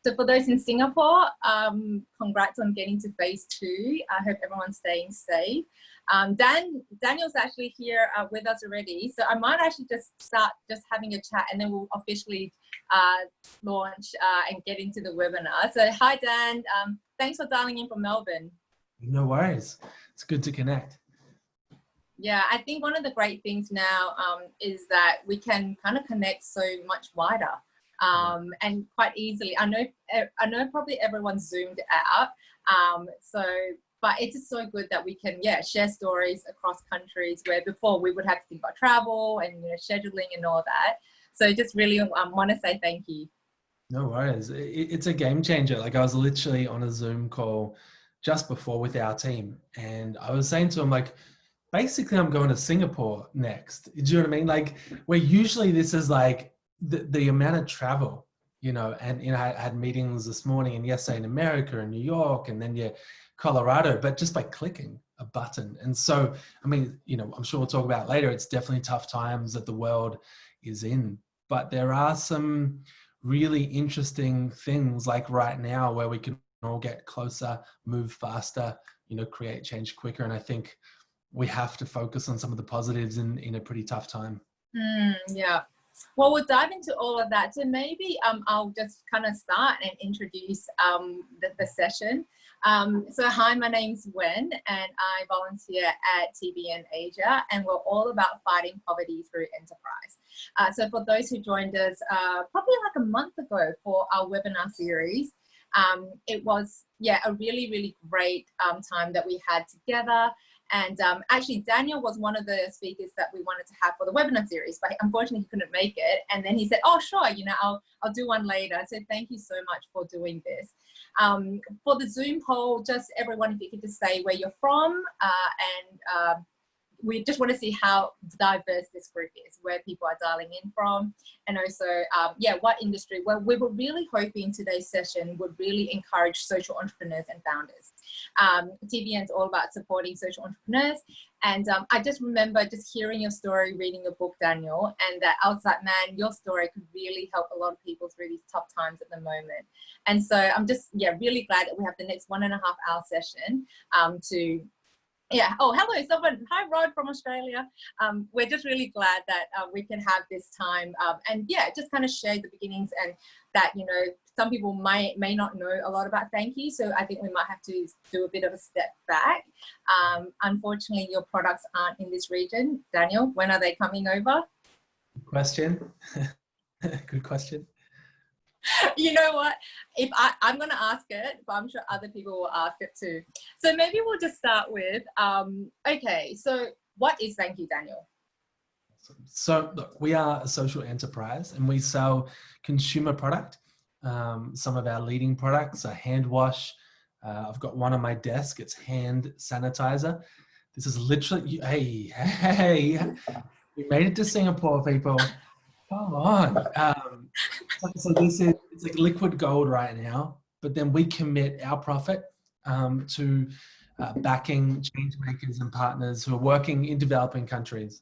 So for those in Singapore, congrats on getting to phase 2. I hope everyone's staying safe. Daniel's actually here with us already. So I might actually just start just having a chat, and then we'll officially launch and get into the webinar. So hi, Dan. Thanks for dialing in from Melbourne. No worries. It's good to connect. Yeah, I think one of the great things now is that we can kind of connect so much wider. And quite easily. I know probably everyone's zoomed out. But it's just so good that we can, share stories across countries where before we would have to think about travel and scheduling and all that. So just really want to say thank you. No worries. It's a game changer. Like, I was literally on a Zoom call just before with our team, and I was saying to them, like, basically I'm going to Singapore next. Do you know what I mean? Like, where usually this is like, the amount of travel, and I had meetings this morning and yesterday in America and New York, and then Colorado, but just by clicking a button. And so, I mean, I'm sure we'll talk about later, it's definitely tough times that the world is in, but there are some really interesting things like right now where we can all get closer, move faster, create change quicker. And I think we have to focus on some of the positives in a pretty tough time. Yeah. Well, we'll dive into all of that. So maybe I'll just kind of start and introduce the session. So hi, my name's Wen, and I volunteer at TBN Asia, and we're all about fighting poverty through enterprise. So for those who joined us probably like a month ago for our webinar series, it was, a really, really great time that we had together. And actually, Daniel was one of the speakers that we wanted to have for the webinar series, but unfortunately he couldn't make it. And then he said, oh, sure, I'll do one later. So thank you so much for doing this. For the Zoom poll, just everyone, if you could just say where you're from, and we just want to see how diverse this group is, where people are dialing in from, and also, what industry. Well, we were really hoping today's session would really encourage social entrepreneurs and founders. TBN is all about supporting social entrepreneurs, and I just remember just hearing your story, reading your book, Daniel, and that I was like, man, your story could really help a lot of people through these tough times at the moment. And so I'm just, really glad that we have the next 1.5 hour session oh, hello, someone. Hi, Rod from Australia. We're just really glad that we can have this time and just kind of share the beginnings, and that, some people may not know a lot about Thankyou. So I think we might have to do a bit of a step back. Unfortunately, your products aren't in this region. Daniel, when are they coming over? Good question. Good question. You know what? If I'm going to ask it, but I'm sure other people will ask it too. So maybe we'll just start with, okay, so what is Thankyou, Daniel? So look, we are a social enterprise, and we sell consumer product. Some of our leading products are hand wash. I've got one on my desk. It's hand sanitizer. This is literally, hey, we made it to Singapore, people. Come on. So it's like liquid gold right now, but then we commit our profit to backing change makers and partners who are working in developing countries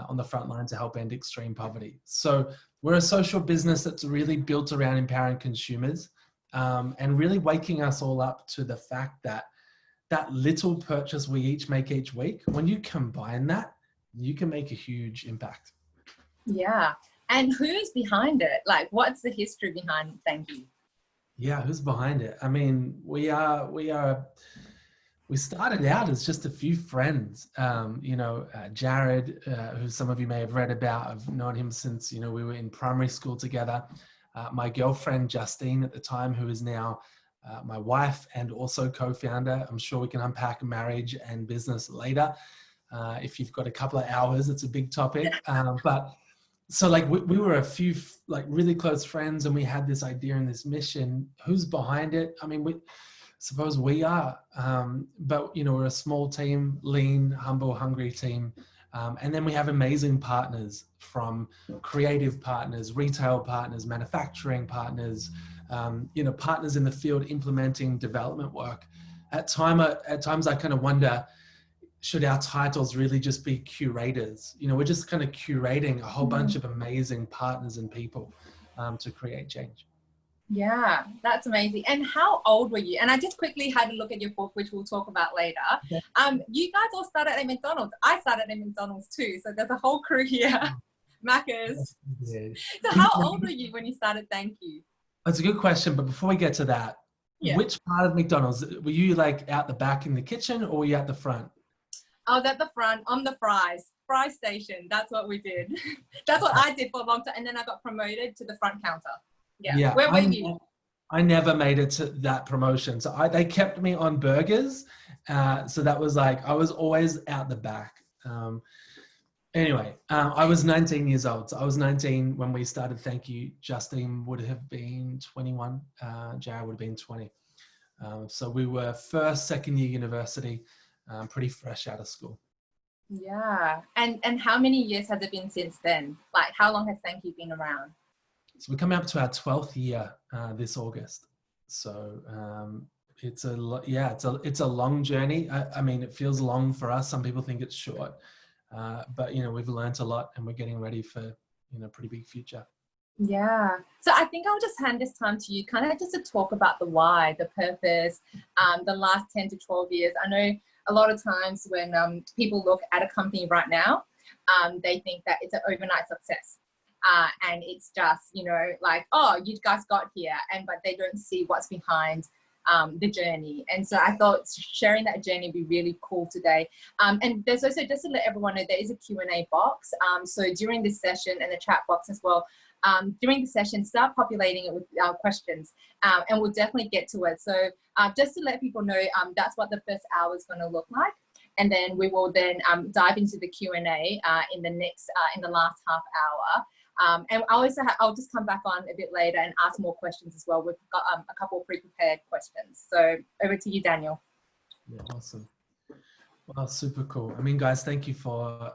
on the front line to help end extreme poverty. So we're a social business that's really built around empowering consumers and really waking us all up to the fact that that little purchase we each make each week, when you combine that, you can make a huge impact. Yeah. And who's behind it? Like, what's the history behind Thankyou? Yeah, who's behind it? I mean, we started out as just a few friends. Jared, who some of you may have read about, I've known him since, we were in primary school together. My girlfriend, Justine, at the time, who is now my wife and also co-founder. I'm sure we can unpack marriage and business later. If you've got a couple of hours, it's a big topic. But so like we were a few like really close friends, and we had this idea and this mission. Who's behind it? I mean, we suppose we are, but we're a small team, lean, humble, hungry team. And then we have amazing partners, from creative partners, retail partners, manufacturing partners, partners in the field implementing development work. At times I kind of wonder, should our titles really just be curators? We're just kind of curating a whole bunch of amazing partners and people to create change. Yeah, that's amazing. And how old were you? And I just quickly had a look at your book, which we'll talk about later. You guys all started at McDonald's. I started at McDonald's too. So there's a whole crew here. Macca's. So how old were you when you started Thankyou? That's a good question. But before we get to that, which part of McDonald's? Were you like out the back in the kitchen or were you at the front? I was at the front on the fry station. That's what we did. That's what I did for a long time. And then I got promoted to the front counter. Yeah. Where were you? I never made it to that promotion. So they kept me on burgers. So that was like, I was always out the back. Anyway, I was 19 years old. So I was 19 when we started Thankyou. Justine would have been 21. Jared would have been 20. So we were second year university, pretty fresh out of school. Yeah. And how many years has it been since then? Like how long has Thankyou been around? So we're coming up to our 12th year this August. So it's a long journey. I mean, it feels long for us. Some people think it's short, but we've learned a lot and we're getting ready for pretty big future. Yeah. So I think I'll just hand this time to you, kind of just to talk about the why, the purpose, the last 10 to 12 years. I know a lot of times when people look at a company right now, they think that it's an overnight success. And it's just, like, oh, you guys got here, but they don't see what's behind the journey. And so I thought sharing that journey would be really cool today. And there's also, just to let everyone know, there is a Q&A box. So during this session, and the chat box as well, during the session, start populating it with questions, and we'll definitely get to it. So just to let people know, that's what the first hour is going to look like. And then we will then dive into the Q&A in the last half hour. And I'll just come back on a bit later and ask more questions as well. We've got a couple of pre-prepared questions. So over to you, Daniel. Yeah, awesome. Well, super cool. I mean, guys, thank you for,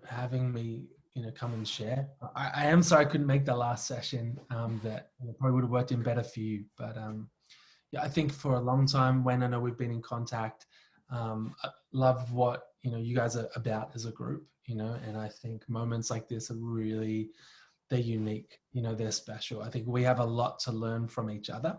having me, come and share. I am sorry I couldn't make the last session. That probably would have worked in better for you. But yeah, I think for a long time, when I know we've been in contact, I love what, you guys are about as a group, and I think moments like this are really, they're unique, they're special. I think we have a lot to learn from each other,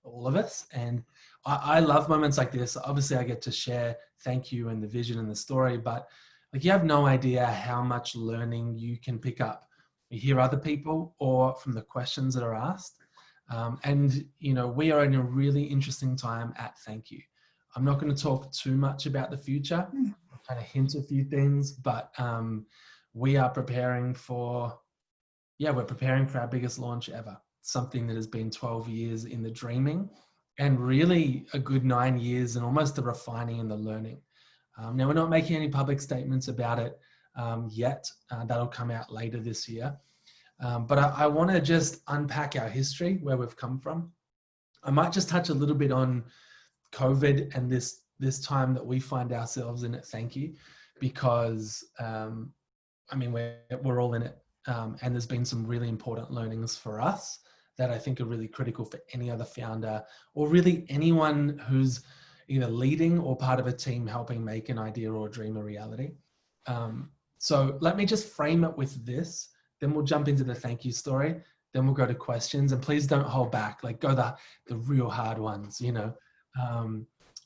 all of us. And I love moments like this. Obviously I get to share Thankyou and the vision and the story, but like, you have no idea how much learning you can pick up. You hear other people or from the questions that are asked. And we are in a really interesting time at Thankyou. I'm not going to talk too much about the future. I'll kind of hint a few things, but we are preparing for our biggest launch ever. Something that has been 12 years in the dreaming and really a good 9 years and almost the refining and the learning. Now, we're not making any public statements about it yet. That'll come out later this year. But I want to just unpack our history, where we've come from. I might just touch a little bit on COVID and this time that we find ourselves in at Thankyou, because we're all in it. And there's been some really important learnings for us that I think are really critical for any other founder, or really anyone who's either leading or part of a team helping make an idea or a dream a reality. So let me just frame it with this, then we'll jump into the Thankyou story, then we'll go to questions, and please don't hold back, like go the real hard ones,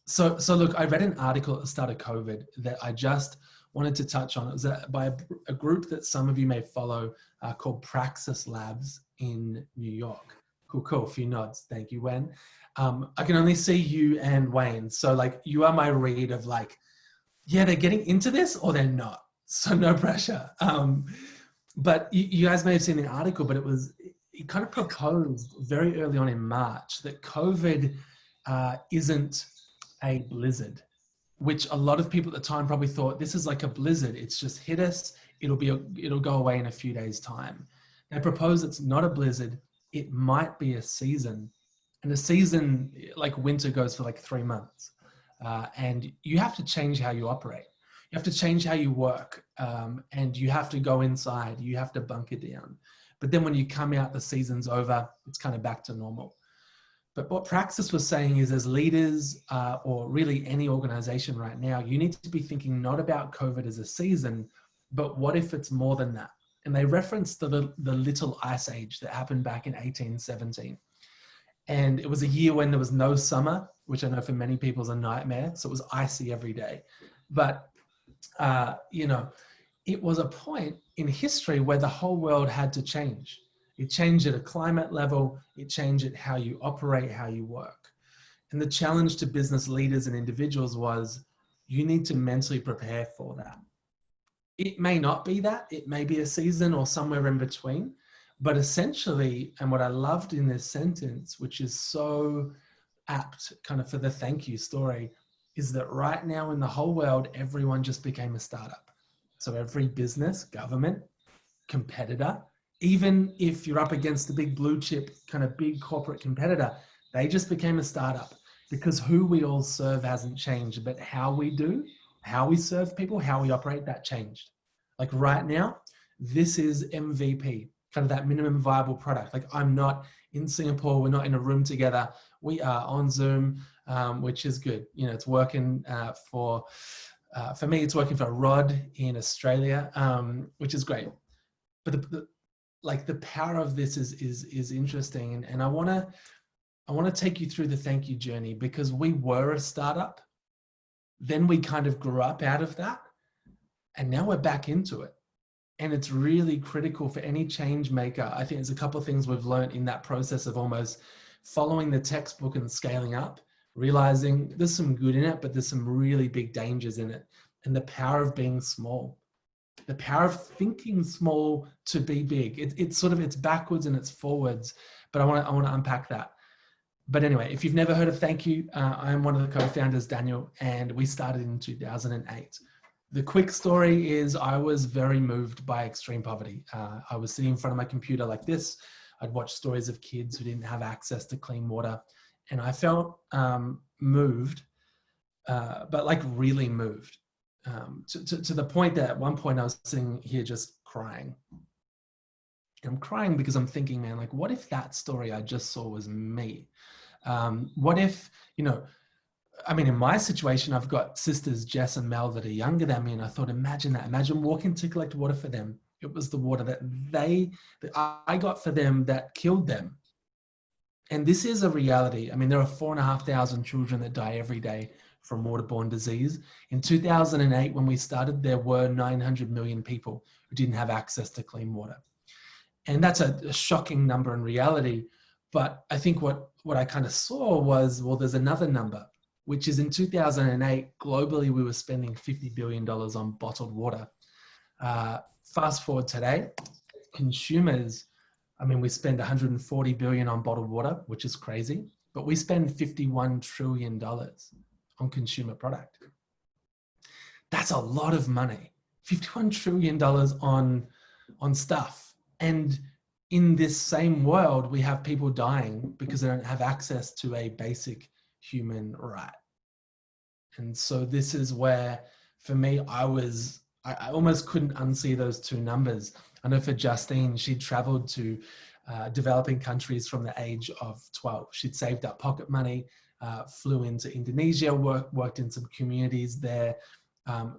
So look, I read an article at the start of COVID that I just wanted to touch on. It was by a group that some of you may follow called Praxis Labs in New York. Cool. A few nods. Thank you, Wen. I can only see you and Wayne. So like, you are my read of like, yeah, they're getting into this or they're not. So no pressure. But you guys may have seen the article, but it kind of proposed very early on in March that COVID isn't a blizzard, which a lot of people at the time probably thought, this is like a blizzard. It's just hit us. It'll go away in a few days' time. They propose it's not a blizzard. It might be a season. And the season, like winter, goes for like 3 months. And you have to change how you operate. You have to change how you work. And you have to go inside. You have to bunker down. But then when you come out, the season's over. It's kind of back to normal. But what Praxis was saying is, as leaders, or really any organization right now, you need to be thinking not about COVID as a season, but what if it's more than that? And they referenced the little ice age that happened back in 1817. And it was a year when there was no summer, which I know for many people is a nightmare. So it was icy every day. But, you know, it was a point in history where the whole world had to change. It changed at a climate level. It changed at how you operate, how you work. And the challenge to business leaders and individuals was you need to mentally prepare for that. It may not be that, it may be a season or somewhere in between, but essentially, and what I loved in this sentence, which is so apt kind of for the thank you story, is that right now in the whole world, everyone just became a startup. So every business, government, competitor, even if you're up against a big blue chip, kind of big corporate competitor, they just became a startup because who we all serve hasn't changed, but how we do, how we serve people, how we operate, that changed. Like right now, this is MVP, kind of that minimum viable product. Like I'm not in Singapore, we're not in a room together. We are on Zoom, which is good. You know, it's working for me, it's working for Rod in Australia, which is great. But the power of this is interesting. And I want to take you through the thank you journey because we were a startup. Then we kind of grew up out of that. And now we're back into it. And it's really critical for any change maker. I think there's a couple of things we've learned in that process of almost following the textbook and scaling up, realizing there's some good in it, but there's some really big dangers in it. And the power of being small, the power of thinking small to be big. It's backwards and it's forwards, but I want to unpack that. But anyway, if you've never heard of Thankyou, I am one of the co-founders, Daniel, and we started in 2008. The quick story is I was very moved by extreme poverty. I was sitting in front of my computer like this. I'd watch stories of kids who didn't have access to clean water. And I felt moved, but like really moved to the point that at one point I was sitting here just crying. And I'm crying because I'm thinking, man, like, what if that story I just saw was me? What if, you know, I mean, in my situation, I've got sisters, Jess and Mel, that are younger than me. And I thought, imagine that. Imagine walking to collect water for them. It was the water that I got for them that killed them. And this is a reality. I mean, there are 4,500 children that die every day from waterborne disease. In 2008, when we started, there were 900 million people who didn't have access to clean water. And that's a shocking number in reality. But I think what I kind of saw was, well, there's another number, which is in 2008, globally, we were spending $50 billion on bottled water. Fast forward today, consumers, I mean, we spend 140 billion on bottled water, which is crazy, but we spend $51 trillion on consumer product. That's a lot of money, $51 trillion on stuff. And in this same world, we have people dying because they don't have access to a basic human right. And so this is where, for me, I almost couldn't unsee those two numbers. I know for Justine, she'd traveled to developing countries from the age of 12. She'd saved up pocket money, flew into Indonesia, worked in some communities there,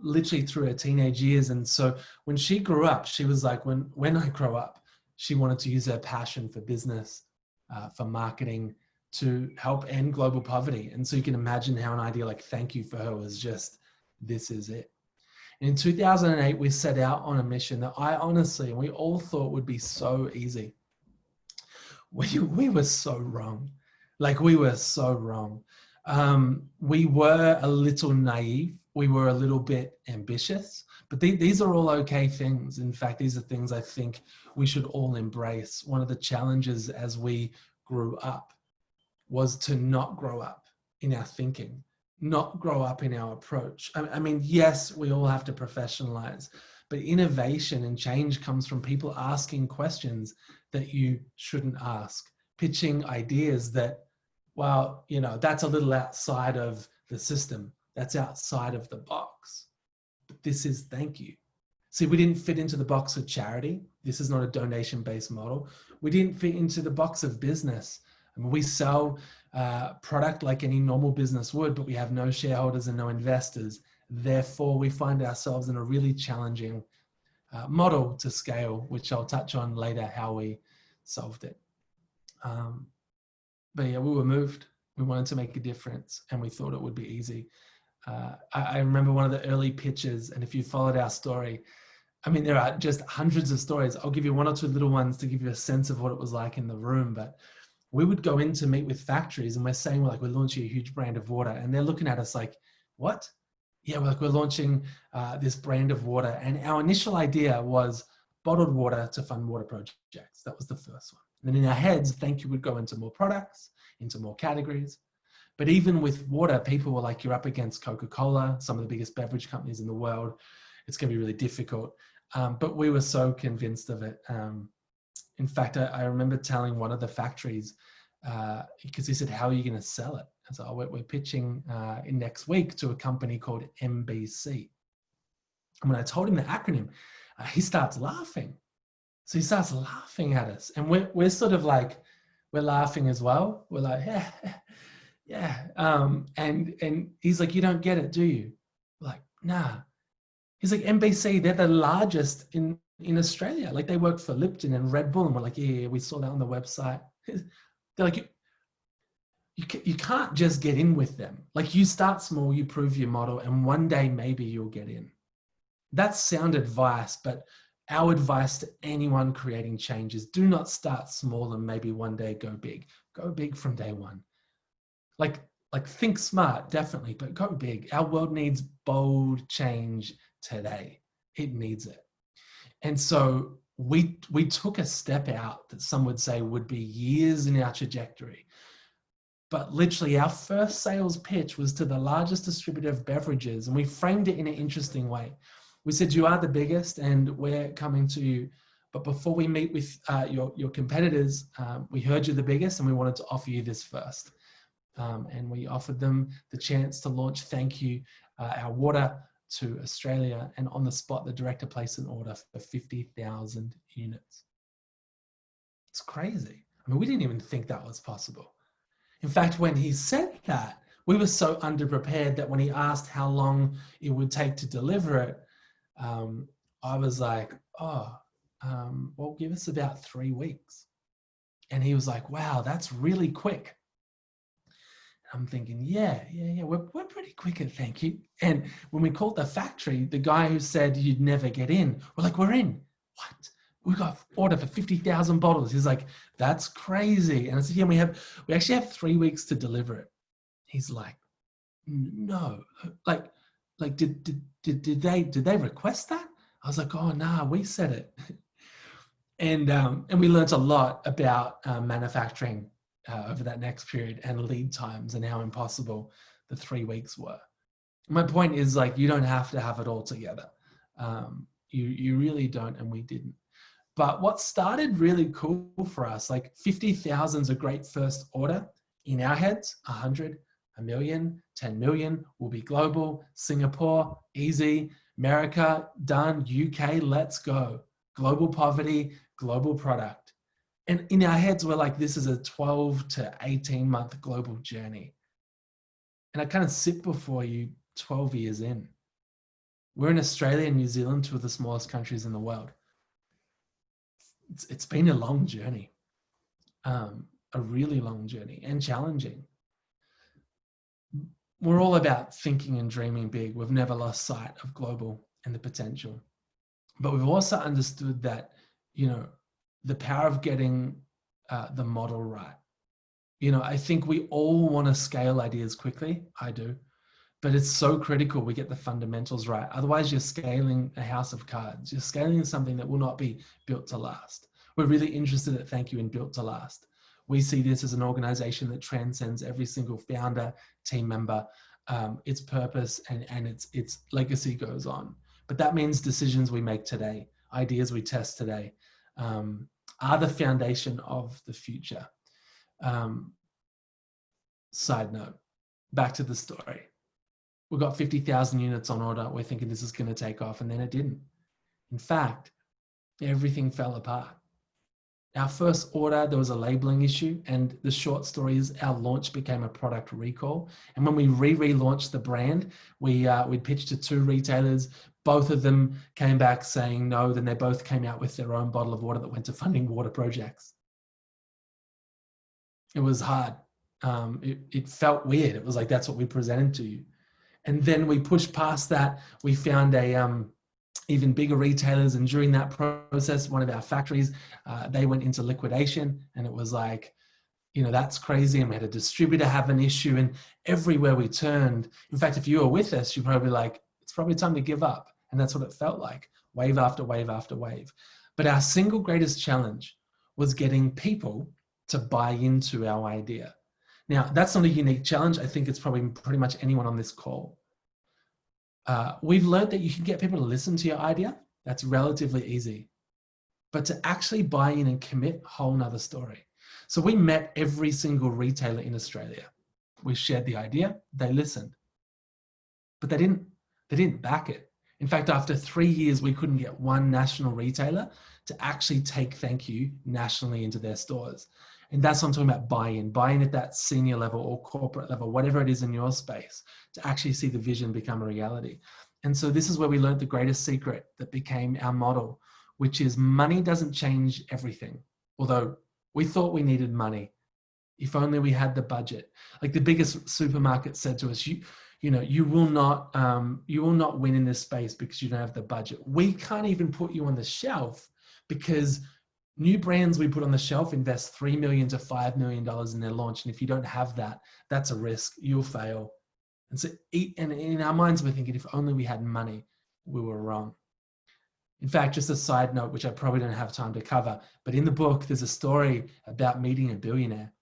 literally through her teenage years. And so when she grew up, she was like, when I grow up, she wanted to use her passion for business, for marketing, to help end global poverty. And so you can imagine how an idea like Thankyou for her was just, this is it. And in 2008, we set out on a mission that I honestly, and we all thought would be so easy. We were so wrong. Like, we were so wrong. We were a little naive. We were a little bit ambitious, but these are all okay things. In fact, these are things I think we should all embrace. One of the challenges as we grew up was to not grow up in our thinking, not grow up in our approach. I mean, yes, we all have to professionalize, but innovation and change comes from people asking questions that you shouldn't ask, pitching ideas that, well, you know, that's a little outside of the system. That's outside of the box. But this is Thankyou. See, we didn't fit into the box of charity. This is not a donation-based model. We didn't fit into the box of business. I mean, we sell product like any normal business would, but we have no shareholders and no investors. Therefore, we find ourselves in a really challenging model to scale, which I'll touch on later, how we solved it. But yeah, we were moved. We wanted to make a difference, and we thought it would be easy. I remember one of the early pitches, and if you followed our story, I mean, there are just hundreds of stories. I'll give you one or two little ones to give you a sense of what it was like in the room. But we would go in to meet with factories, and we're saying, we're launching a huge brand of water, and they're looking at us like, what? Yeah, we're launching this brand of water. And our initial idea was bottled water to fund water projects. That was the first one. And then in our heads, Thankyou would go into more products, into more categories. But even with water, people were like, you're up against Coca-Cola, some of the biggest beverage companies in the world. It's going to be really difficult. But we were so convinced of it. In fact, I remember telling one of the factories, because he said, how are you going to sell it? And so we're pitching in next week to a company called MBC. And when I told him the acronym, he starts laughing. So he starts laughing at us. And we're sort of like, we're laughing as well. We're like, yeah. And he's like, you don't get it, do you? We're like, nah. He's like, MBC, they're the largest in Australia. Like, they work for Lipton and Red Bull. And we're like, yeah, we saw that on the website. They're like, you can't just get in with them. Like, you start small, you prove your model, and one day maybe you'll get in. That's sound advice, but our advice to anyone creating change is do not start small and maybe one day go big. Go big from day one. Like think smart, definitely, but go big. Our world needs bold change today. It needs it. And so we took a step out that some would say would be years in our trajectory. But literally our first sales pitch was to the largest distributor of beverages, and we framed it in an interesting way. We said, you are the biggest and we're coming to you. But before we meet with your competitors, we heard you're the biggest and we wanted to offer you this first. And we offered them the chance to launch Thankyou, our water, to Australia. And on the spot, the director placed an order for 50,000 units. It's crazy. I mean, we didn't even think that was possible. In fact, when he said that, we were so underprepared that when he asked how long it would take to deliver it, I was like, well, give us about 3 weeks. And he was like, wow, that's really quick. I'm thinking, yeah, we're pretty quick at Thankyou. And when we called the factory, the guy who said you'd never get in, we're like, we're in. What? We got order for 50,000 bottles. He's like, that's crazy. And I said, yeah, we actually have 3 weeks to deliver it. He's like, no, like did they request that? I was like, oh, nah, we said it. And we learned a lot about manufacturing over that next period and lead times and how impossible the 3 weeks were. My point is, like, you don't have to have it all together. You really don't, and we didn't. But what started really cool for us, like 50,000 is a great first order. In our heads, 100, 1 million, 10 million will be global. Singapore, easy. America, done. UK, let's go. Global poverty, global product. And in our heads, we're like, this is a 12 to 18 month global journey. And I kind of sit before you 12 years in. We're in Australia and New Zealand, two of the smallest countries in the world. It's been a long journey, a really long journey and challenging. We're all about thinking and dreaming big. We've never lost sight of global and the potential. But we've also understood that, the power of getting the model right. I think we all want to scale ideas quickly. I do. But it's so critical we get the fundamentals right. Otherwise, you're scaling a house of cards. You're scaling something that will not be built to last. We're really interested at Thankyou in built to last. We see this as an organization that transcends every single founder, team member, its purpose, and its legacy goes on. But that means decisions we make today, ideas we test today, are the foundation of the future. Side note, back to the story. We got 50,000 units on order. We're thinking this is going to take off, and then it didn't. In fact, everything fell apart. Our first order, there was a labeling issue, and the short story is our launch became a product recall. And when we relaunched the brand, we pitched to 2 retailers. Both of them came back saying no. Then they both came out with their own bottle of water that went to funding water projects. It was hard. It felt weird. It was like, that's what we presented to you. And then we pushed past that. We found even bigger retailers. And during that process, one of our factories, they went into liquidation, and it was like, that's crazy. And we had a distributor have an issue, and everywhere we turned, in fact, if you were with us, you're probably like, it's probably time to give up. And that's what it felt like, wave after wave after wave. But our single greatest challenge was getting people to buy into our idea. Now, that's not a unique challenge. I think it's probably pretty much anyone on this call. We've learned that you can get people to listen to your idea. That's relatively easy. But to actually buy in and commit, whole nother story. So we met every single retailer in Australia. We shared the idea, they listened. But they didn't back it. In fact, after 3 years, we couldn't get one national retailer to actually take Thankyou nationally into their stores. And that's what I'm talking about, buy-in at that senior level or corporate level, whatever it is in your space, to actually see the vision become a reality. And so this is where we learned the greatest secret that became our model, which is money doesn't change everything. Although we thought we needed money. If only we had the budget. Like the biggest supermarket said to us, you will not win in this space because you don't have the budget. We can't even put you on the shelf because new brands we put on the shelf invest $3 million to $5 million in their launch. And if you don't have that, that's a risk. You'll fail. And so, and in our minds, we're thinking, if only we had money, we were wrong. In fact, just a side note, which I probably don't have time to cover, but in the book, there's a story about meeting a billionaire.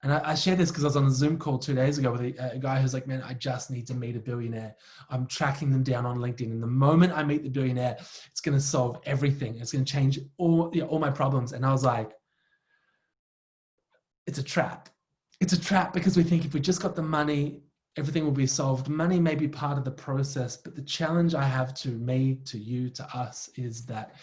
And I shared this because I was on a Zoom call 2 days ago with a guy who's like, man, I just need to meet a billionaire. I'm tracking them down on LinkedIn. And the moment I meet the billionaire, it's going to solve everything. It's going to change all my problems. And I was like, it's a trap. It's a trap because we think if we just got the money, everything will be solved. Money may be part of the process, but the challenge I have to me, to you, to us is that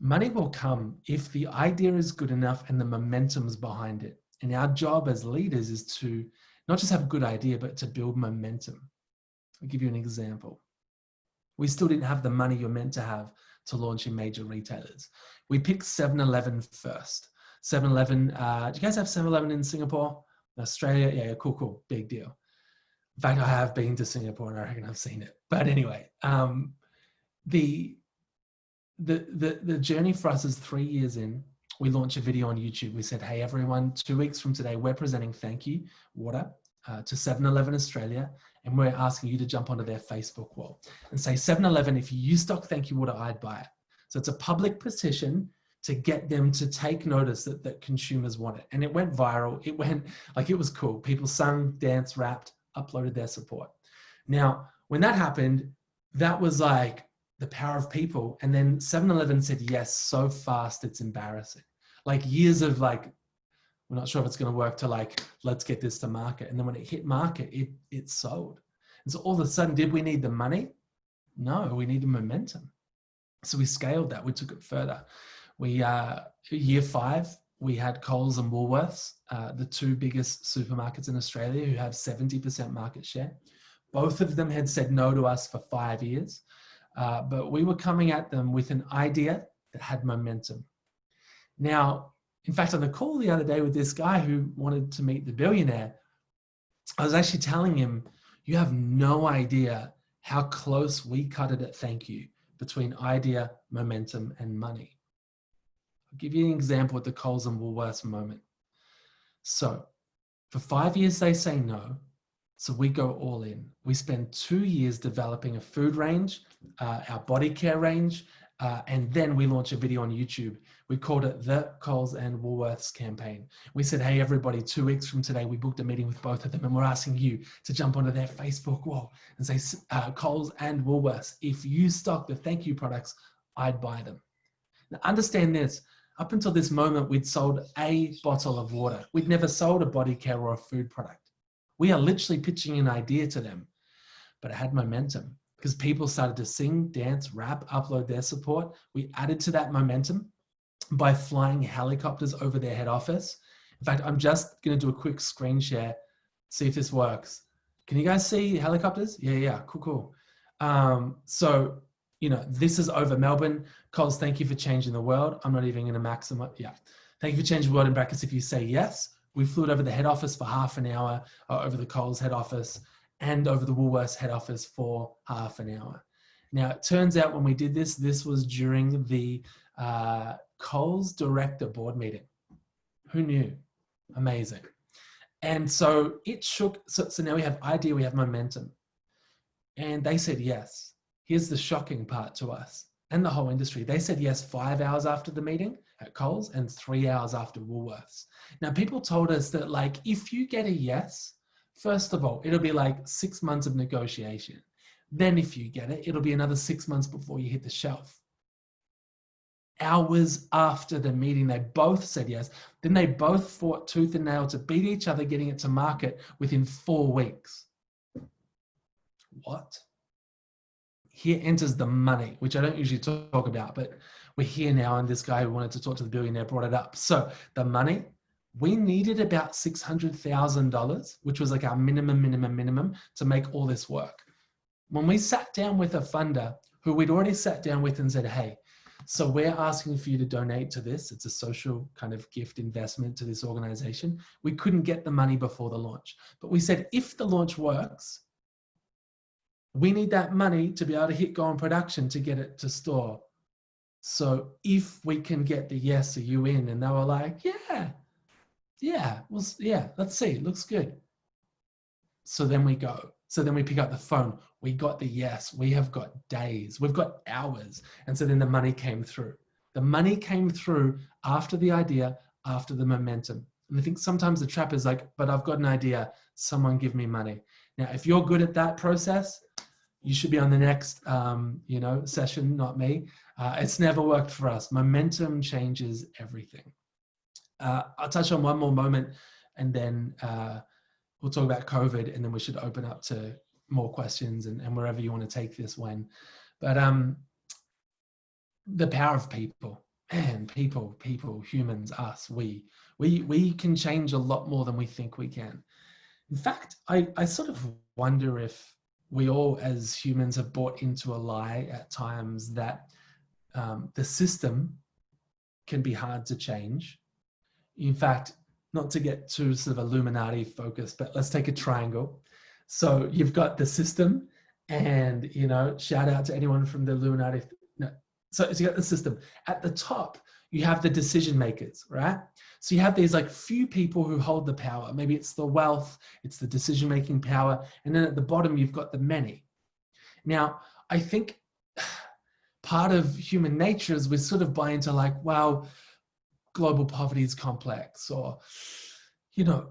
money will come if the idea is good enough and the momentum's behind it. And our job as leaders is to not just have a good idea, but to build momentum. I'll give you an example. We still didn't have the money you're meant to have to launch in major retailers. We picked 7-Eleven first. 7-Eleven, do you guys have 7-Eleven in Singapore? Australia? Yeah, cool, big deal. In fact, I have been to Singapore and I reckon I've seen it. But anyway, the journey for us is 3 years in. We launched a video on YouTube. We said, hey, everyone, 2 weeks from today, we're presenting Thankyou water to 7-Eleven Australia. And we're asking you to jump onto their Facebook wall and say, 7-Eleven, if you stock Thankyou water, I'd buy it. So it's a public petition to get them to take notice that consumers want it. And it went viral. It went like, it was cool. People sung, danced, rapped, uploaded their support. Now, when that happened, that was like the power of people. And then 7-Eleven said yes so fast, it's embarrassing. Like years of like, we're not sure if it's going to work, to like, let's get this to market. And then when it hit market, it sold. And so all of a sudden, did we need the money? No, we needed momentum. So we scaled that. We took it further. We, year 5, we had Coles and Woolworths, the 2 biggest supermarkets in Australia who have 70% market share. Both of them had said no to us for 5 years. But we were coming at them with an idea that had momentum. Now, in fact, on the call the other day with this guy who wanted to meet the billionaire, I was actually telling him, you have no idea how close we cut it at Thankyou between idea, momentum, and money. I'll give you an example with the Coles and Woolworths moment. So for 5 years, they say no. So we go all in. We spend 2 years developing a food range, our body care range, and then we launch a video on YouTube. We called it the Coles and Woolworths campaign. We said, hey, everybody, 2 weeks from today, we booked a meeting with both of them and we're asking you to jump onto their Facebook wall and say, Coles and Woolworths, if you stock the Thankyou products, I'd buy them. Now understand this, up until this moment, we'd sold a bottle of water. We'd never sold a body care or a food product. We are literally pitching an idea to them, but it had momentum because people started to sing, dance, rap, upload their support. We added to that momentum by flying helicopters over their head office. In fact, I'm just going to do a quick screen share, see if this works. Can you guys see helicopters? Yeah, cool. So, this is over Melbourne. Coles, thank you for changing the world. I'm not even going to maximize. Yeah. Thank you for changing the world in brackets. If you say yes, We flew it over the head office for half an hour, over the Coles head office, and over the Woolworths head office for half an hour. Now, it turns out when we did this, this was during the Coles director board meeting. Who knew? Amazing. And so it shook. So now we have idea, we have momentum. And they said yes. Here's the shocking part to us and the whole industry. They said yes 5 hours after the meeting at Coles and 3 hours after Woolworths. Now, people told us that, like, if you get a yes, first of all, it'll be like 6 months of negotiation. Then if you get it, it'll be another 6 months before you hit the shelf. Hours after the meeting, they both said yes. Then they both fought tooth and nail to beat each other, getting it to market within 4 weeks. What? Here enters the money, which I don't usually talk about, but we're here now, and this guy who wanted to talk to the billionaire brought it up. So the money, we needed about $600,000, which was like our minimum to make all this work. When we sat down with a funder who we'd already sat down with and said, hey, so we're asking for you to donate to this. It's a social kind of gift investment to this organization. We couldn't get the money before the launch, but we said, if the launch works, we need that money to be able to hit go on production to get it to store. So if we can get the yes, are you in? And they were like, yeah, let's see, it looks good. So then we go. So then we pick up the phone. We got the yes. We have got days. We've got hours. And so then the money came through. The money came through after the idea, after the momentum. And I think sometimes the trap is like, but I've got an idea. Someone give me money. Now, if you're good at that process, you should be on the next, session, not me. It's never worked for us. Momentum changes everything. I'll touch on one more moment, and then we'll talk about COVID, and then we should open up to more questions and wherever you want to take this one. But the power of people, man, people, humans, us, we can change a lot more than we think we can. In fact, I sort of wonder if we all as humans have bought into a lie at times that the system can be hard to change. In fact, not to get too sort of Illuminati focused, but let's take a triangle. So you've got the system, and, shout out to anyone from the Illuminati. No. So you got the system. At the top, you have the decision makers, right? So you have these like few people who hold the power. Maybe it's the wealth, it's the decision-making power. And then at the bottom, you've got the many. Now, I think part of human nature is we sort of buy into like, well, global poverty is complex, or,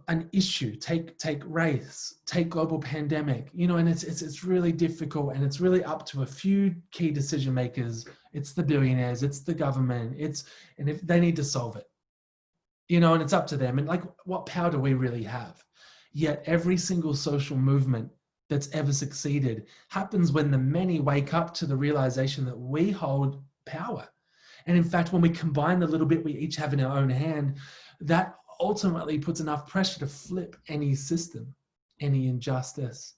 an issue, take race, take global pandemic, and it's really difficult, and it's really up to a few key decision makers. It's the billionaires, it's the government, and if they need to solve it, and it's up to them. And like, what power do we really have? Yet every single social movement that's ever succeeded happens when the many wake up to the realization that we hold power. And in fact, when we combine the little bit we each have in our own hand, that ultimately puts enough pressure to flip any system, any injustice,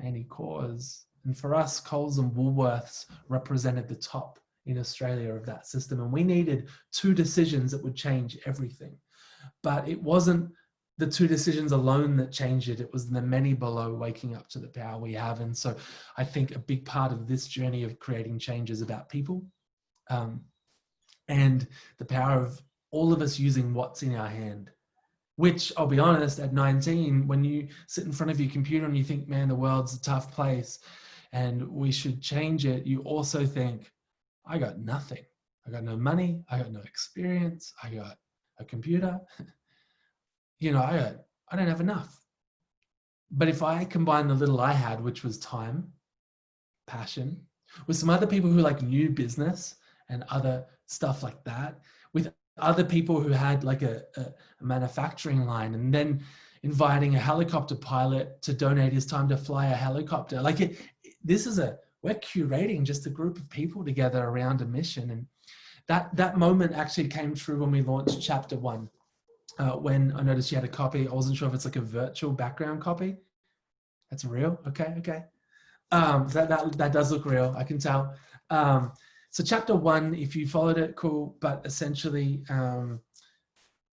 any cause. And for us, Coles and Woolworths represented the top in Australia of that system. And we needed 2 decisions that would change everything. But it wasn't the 2 decisions alone that changed it. It was the many below waking up to the power we have. And so I think a big part of this journey of creating change is about people. And the power of all of us using what's in our hand, which, I'll be honest, at 19, when you sit in front of your computer and you think, man, the world's a tough place and we should change it, you also think, I got nothing. I got no money. I got no experience. I got a computer. I don't have enough. But if I combine the little I had, which was time, passion, with some other people who like knew business and other stuff like that, with other people who had like a manufacturing line, and then inviting a helicopter pilot to donate his time to fly a helicopter. Like we're curating just a group of people together around a mission. And that moment actually came true when we launched chapter 1. When I noticed you had a copy, I wasn't sure if it's like a virtual background copy. That's real. Okay. That does look real. I can tell. So chapter 1, if you followed it, cool. But essentially,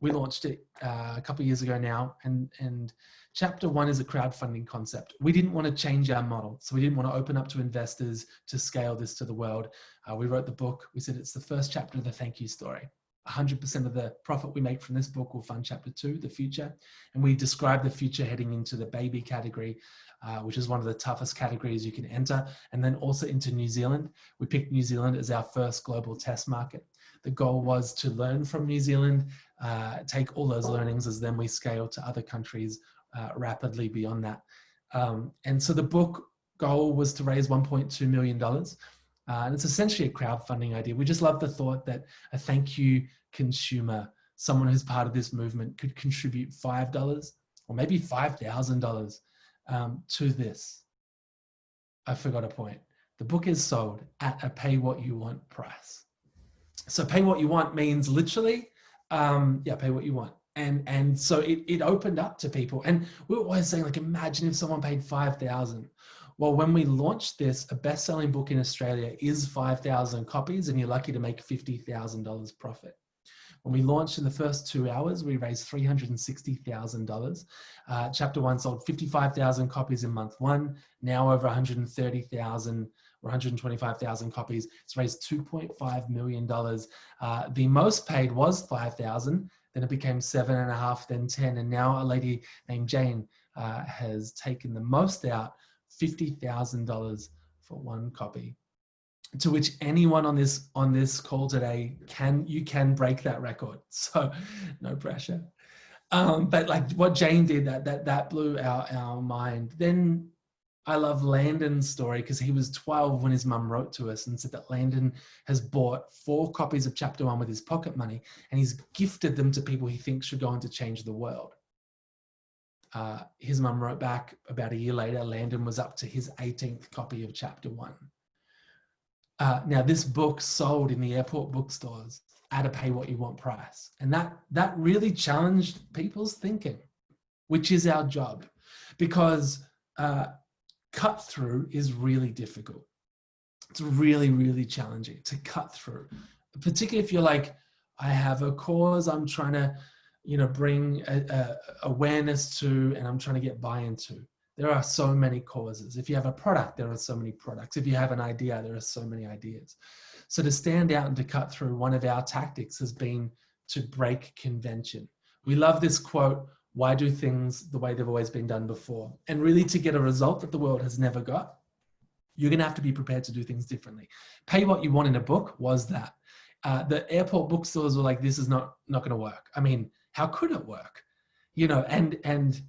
We launched it a couple of years ago now, and chapter 1 is a crowdfunding concept. We didn't want to change our model, so we didn't want to open up to investors to scale this to the world. We wrote the book. We said it's the first chapter of the Thankyou story. 100% of the profit we make from this book will fund chapter 2, the future. And we describe the future heading into the baby category, which is one of the toughest categories you can enter. And then also into New Zealand. We picked New Zealand as our first global test market. The goal was to learn from New Zealand, take all those learnings as then we scale to other countries rapidly beyond that. And so the book goal was to raise $1.2 million. And it's essentially a crowdfunding idea. We just love the thought that a Thankyou consumer, someone who's part of this movement, could contribute $5 or maybe $5,000 to this. I forgot a point. The book is sold at a pay what you want price. So pay what you want means literally, pay what you want. And so it opened up to people. And we were always saying, like, imagine if someone paid $5,000. Well, when we launched this, a best-selling book in Australia is 5,000 copies, and you're lucky to make $50,000 profit. When we launched in the first 2 hours, we raised $360,000. Chapter 1 sold 55,000 copies in month 1, now over 130,000 or 125,000 copies. It's raised $2.5 million. The most paid was 5,000, then it became 7.5, then 10, and now a lady named Jane has taken the most out, $50,000 for one copy, to which anyone on this call today can break that record. So no pressure. But like what Jane did, that blew our mind. Then I love Landon's story, because he was 12 when his mum wrote to us and said that Landon has bought 4 copies of chapter 1 with his pocket money, and he's gifted them to people he thinks should go on to change the world. His mum wrote back about a year later, Landon was up to his 18th copy of chapter 1. Now this book sold in the airport bookstores at a pay what you want price. And that really challenged people's thinking, which is our job, because cut through is really difficult. It's really, really challenging to cut through, particularly if you're like, I have a cause I'm trying to, bring awareness to, and I'm trying to get buy-in to. There are so many causes. If you have a product, there are so many products. If you have an idea, there are so many ideas. So to stand out and to cut through, one of our tactics has been to break convention. We love this quote, why do things the way they've always been done before? And really, to get a result that the world has never got, you're going to have to be prepared to do things differently. Pay what you want in a book was that. The airport bookstores were like, this is not going to work. I mean, how could it work? And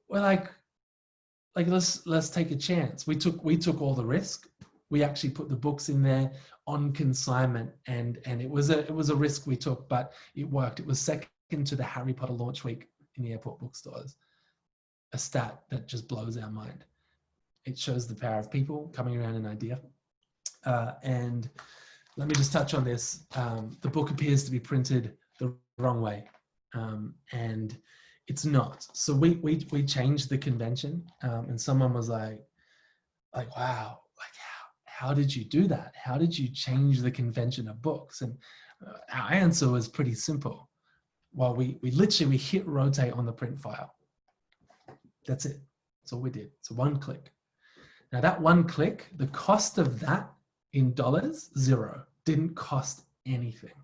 we're like let's take a chance. We took all the risk. We actually put the books in there on consignment, and it was a risk we took, but it worked. It was second to the Harry Potter launch week in the airport bookstores. A stat that just blows our mind. It shows the power of people coming around an idea. And let me just touch on this. The book appears to be printed the wrong way. And it's not. So we changed the convention, and someone was like, wow, like how did you do that? How did you change the convention of books? And our answer was pretty simple. Well, we hit rotate on the print file. That's it. That's all we did. It's one click. Now that one click, the cost of that in dollars, $0. Didn't cost anything.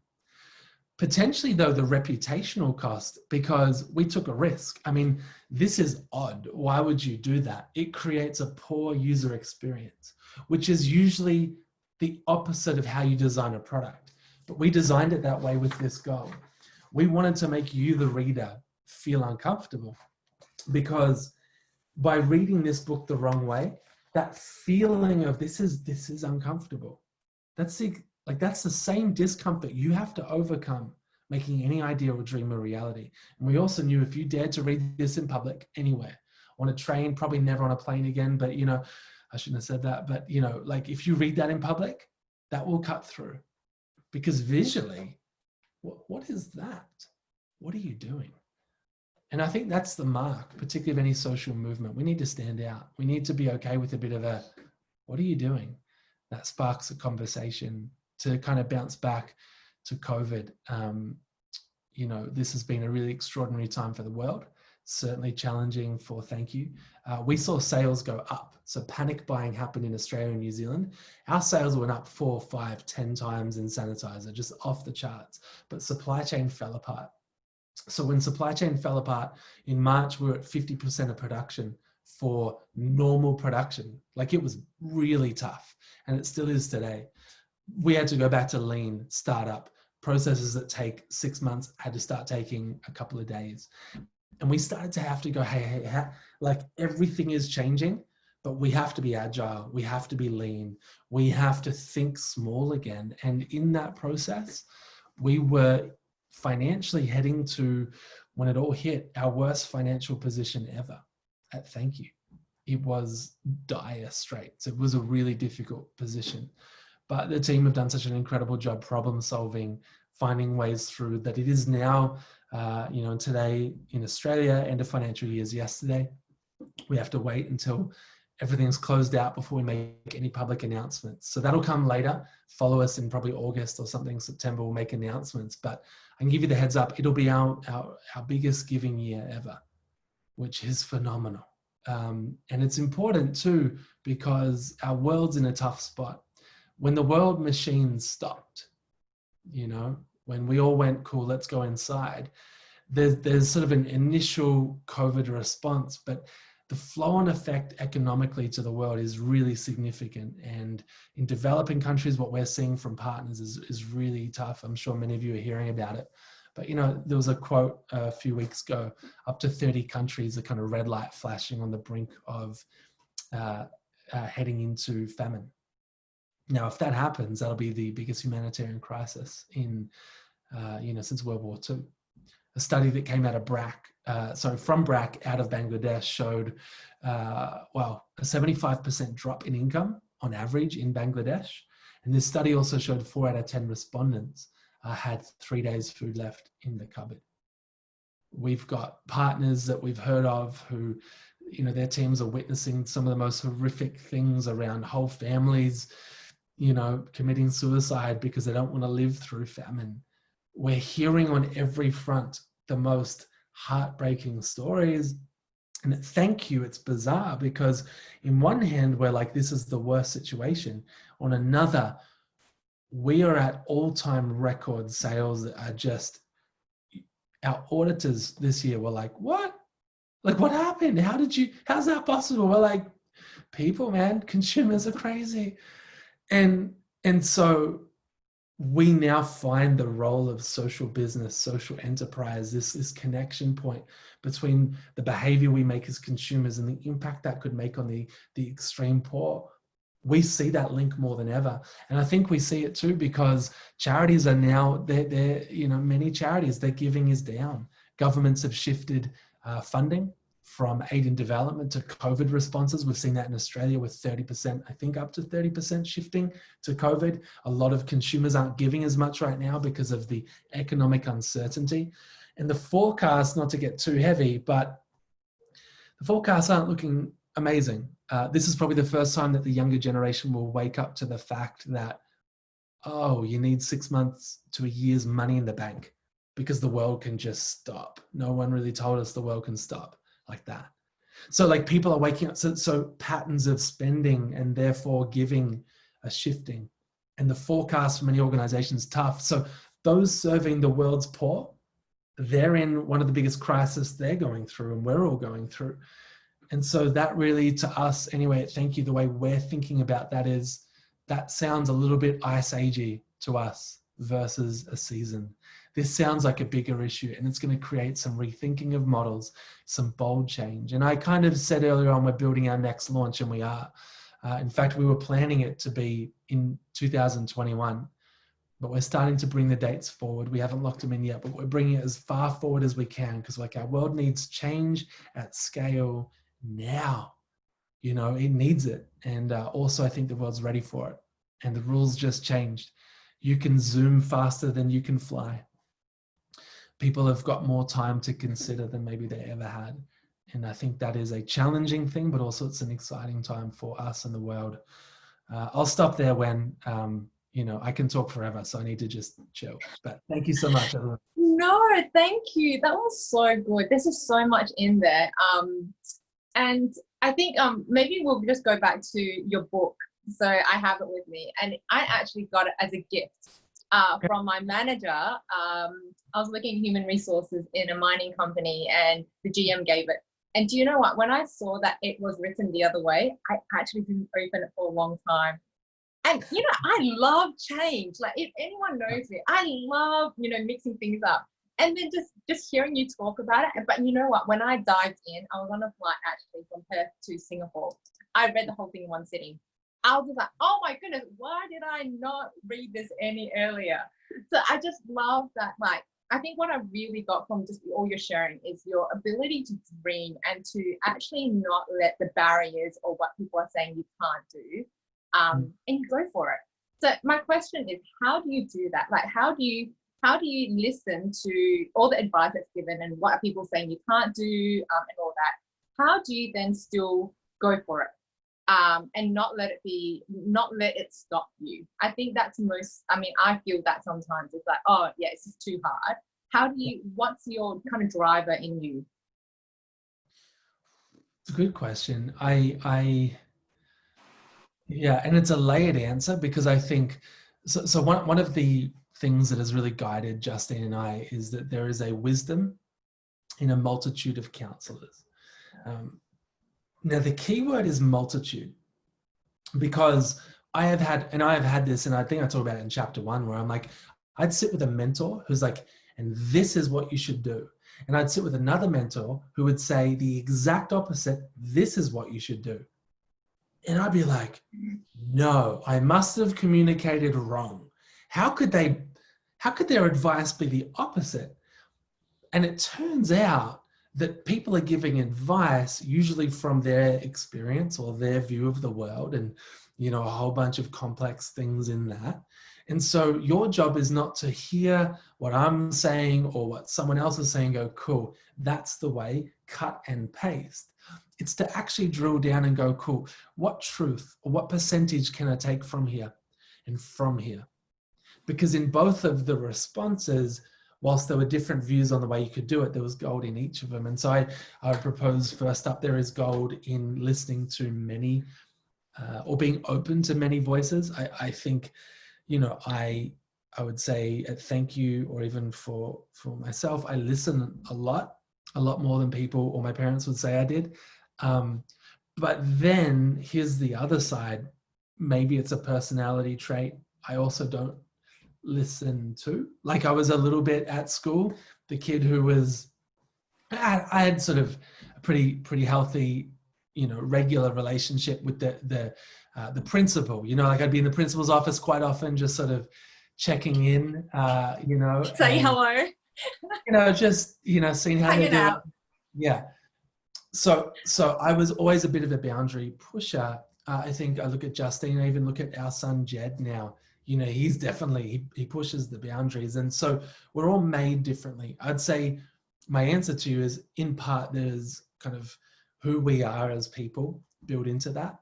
Potentially, though, the reputational cost, because we took a risk. I mean, this is odd. Why would you do that? It creates a poor user experience, which is usually the opposite of how you design a product. But we designed it that way with this goal. We wanted to make you, the reader, feel uncomfortable, because by reading this book the wrong way, that feeling of this is uncomfortable. That's the same discomfort you have to overcome making any idea or dream a reality. And we also knew if you dared to read this in public anywhere, on a train, probably never on a plane again, but I shouldn't have said that, but like if you read that in public, that will cut through, because visually, what is that? What are you doing? And I think that's the mark, particularly of any social movement. We need to stand out. We need to be okay with a bit of a, what are you doing? That sparks a conversation. To kind of bounce back to COVID, you know, this has been a really extraordinary time for the world, certainly challenging for Thankyou. We saw sales go up. So panic buying happened in Australia and New Zealand. Our sales went up 4, 5, 10 times in sanitizer, just off the charts. But supply chain fell apart. So when supply chain fell apart in March, we were at 50% of production for normal production. Like, it was really tough, and it still is today. We had to go back to lean startup. Processes that take 6 months had to start taking a couple of days. And we started to have to go, hey, like, everything is changing, but we have to be agile. We have to be lean. We have to think small again. And in that process, we were financially heading to, when it all hit, our worst financial position ever at Thankyou. It was dire straits. It was a really difficult position. But the team have done such an incredible job problem solving, finding ways through that. It is now, you know, today in Australia, end of financial year is yesterday. We have to wait until everything's closed out before we make any public announcements. So that'll come later. Follow us in probably August or something, September, we'll make announcements. But I can give you the heads up, it'll be our biggest giving year ever, which is phenomenal. And it's important too, because our world's in a tough spot. When the world machine stopped, you know, when we all went, cool, let's go inside, there's sort of an initial COVID response, but the flow-on effect economically to the world is really significant. And in developing countries, what we're seeing from partners is really tough. I'm sure many of you are hearing about it. But, you know, there was a quote a few weeks ago, up to 30 countries are kind of red light flashing on the brink of heading into famine. Now, if that happens, that'll be the biggest humanitarian crisis in, you know, since World War II. A study that came out of from BRAC out of Bangladesh showed, well, a 75% drop in income on average in Bangladesh. And this study also showed 4 out of 10 respondents had 3 days food left in the cupboard. We've got partners that we've heard of who, you know, their teams are witnessing some of the most horrific things around whole families, you know, committing suicide because they don't want to live through famine. We're hearing on every front the most heartbreaking stories. And at Thankyou, it's bizarre because in one hand, we're like, this is the worst situation. On another, we are at all-time record sales that are just, our auditors this year were like, what? Like, what happened? How's that possible? We're like, people, man, consumers are crazy. And so we now find the role of social business, social enterprise, this connection point between the behavior we make as consumers and the impact that could make on the extreme poor. We see that link more than ever. And I think we see it too because charities are now, they're you know, many charities, their giving is down. Governments have shifted funding from aid and development to COVID responses. We've seen that in Australia with 30%, I think up to 30% shifting to COVID. A lot of consumers aren't giving as much right now because of the economic uncertainty. And the forecast, not to get too heavy, but the forecasts aren't looking amazing. This is probably the first time that the younger generation will wake up to the fact that, oh, you need 6 months to a year's money in the bank because the world can just stop. No one really told us the world can stop like that. So like people are waking up, so patterns of spending and therefore giving are shifting. And the forecast for many organizations is tough. So those serving the world's poor, they're in one of the biggest crises they're going through and we're all going through. And so that really, to us anyway, thank you, the way we're thinking about that is, that sounds a little bit ice agey to us versus a season. This sounds like a bigger issue and it's going to create some rethinking of models, some bold change. And I kind of said earlier on, we're building our next launch, and we are. In fact, we were planning it to be in 2021, but we're starting to bring the dates forward. We haven't locked them in yet, but we're bringing it as far forward as we can because like our world needs change at scale now. You know, it needs it. And also I think the world's ready for it. And the rules just changed. You can Zoom faster than you can fly. People have got more time to consider than maybe they ever had. And I think that is a challenging thing, but also it's an exciting time for us and the world. I'll stop there when, you know, I can talk forever, so I need to just chill. But thank you so much, everyone. no, thank you. That was so good. There's just so much in there. And I think maybe we'll just go back to your book. So I have it with me, and I actually got it as a gift from my manager. I was working in human resources in a mining company, and the GM gave it. And do you know what? When I saw that it was written the other way, I actually didn't open it for a long time. And, you know, I love change. Like, if anyone knows me, I love, you know, mixing things up. And then just hearing you talk about it. But you know what? When I dived in, I was on a flight actually from Perth to Singapore. I read the whole thing in one sitting. I was just like, oh my goodness, why did I not read this any earlier? So I just love that. Like, I think what I really got from just all your sharing is your ability to dream and to actually not let the barriers or what people are saying you can't do, and you go for it. So my question is, how do you do that? Like, how do you listen to all the advice that's given and what are people saying you can't do, and all that? How do you then still go for it, and not let it stop you? I think that's I feel that sometimes it's like, oh yeah, it's just too hard. What's your kind of driver in you? It's a good question. Yeah, and it's a layered answer, because I think, so one of the things that has really guided Justine and I is that there is a wisdom in a multitude of counselors. Now the key word is multitude, because I have had this, and I think I talked about it in chapter 1, where I'm like, I'd sit with a mentor who's like, and this is what you should do. And I'd sit with another mentor who would say the exact opposite, this is what you should do. And I'd be like, no, I must have communicated wrong. How could their advice be the opposite? And it turns out that people are giving advice usually from their experience or their view of the world, and, you know, a whole bunch of complex things in that. And so your job is not to hear what I'm saying or what someone else is saying, go, cool, that's the way, cut and paste. It's to actually drill down and go, cool, what truth or what percentage can I take from here and from here? Because in both of the responses, whilst there were different views on the way you could do it, there was gold in each of them. And so I would propose, first up, there is gold in listening to many, or being open to many voices. I think, you know, I would say at Thankyou, or even for myself, I listen a lot more than people or my parents would say I did. But then here's the other side. Maybe it's a personality trait I also don't listen to. Like, I was a little bit at school, the kid who was, I had sort of a pretty healthy, you know, regular relationship with the principal. You know, like I'd be in the principal's office quite often, just sort of checking in, you know, Say hello. You know, just, you know, seeing how they're doing. Yeah. So I was always a bit of a boundary pusher. I think I look at Justine, I even look at our son Jed now. You know, he's definitely, he pushes the boundaries. And so we're all made differently. I'd say my answer to you is, in part, there's kind of who we are as people built into that.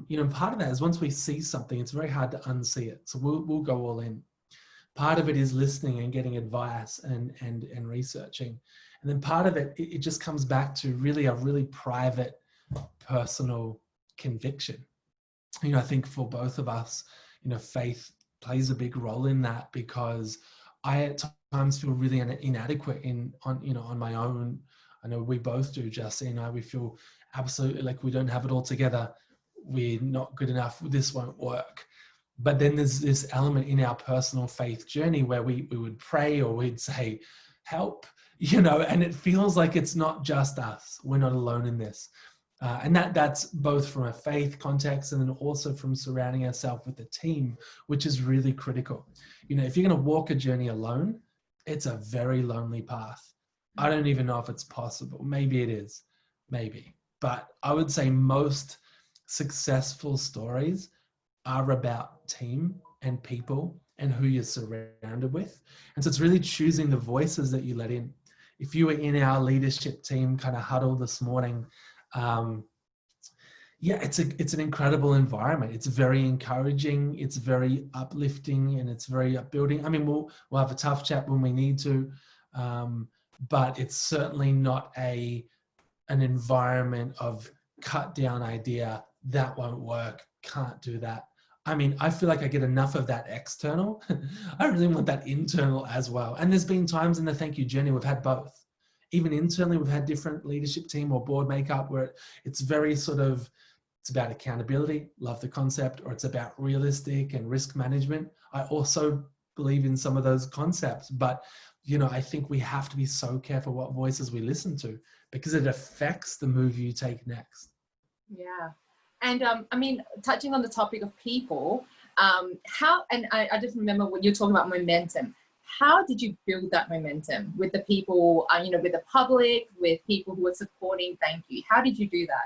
You know, part of that is once we see something, it's very hard to unsee it. So we'll go all in. Part of it is listening and getting advice and researching. And then part of it just comes back to a really private, personal conviction. You know, I think for both of us, you know, faith plays a big role in that, because I at times feel really inadequate on my own. I know we both do, Justine and I. We feel absolutely like we don't have it all together. We're not good enough. This won't work. But then there's this element in our personal faith journey where we would pray, or we'd say, help, you know, and it feels like it's not just us. We're not alone in this. And that's both from a faith context and then also from surrounding ourselves with a team, which is really critical. You know, if you're going to walk a journey alone, it's a very lonely path. I don't even know if it's possible. Maybe it is, maybe. But I would say most successful stories are about team and people and who you're surrounded with. And so it's really choosing the voices that you let in. If you were in our leadership team kind of huddle this morning, Yeah, it's an incredible environment. It's very encouraging. It's very uplifting, and it's very upbuilding. I mean, we'll have a tough chat when we need to, but it's certainly not an environment of cut down idea that won't work. Can't do that. I mean, I feel like I get enough of that external. I really want that internal as well. And there's been times in the Thank You journey we've had both. Even internally, we've had different leadership team or board makeup where it's very sort of, it's about accountability, love the concept, or it's about realistic and risk management. I also believe in some of those concepts, but you know, I think we have to be so careful what voices we listen to because it affects the move you take next. Yeah. And I mean, touching on the topic of people, I just remember when you're talking about momentum, how did you build that momentum with the people, you know, with the public, with people who are supporting Thankyou? How did you do that?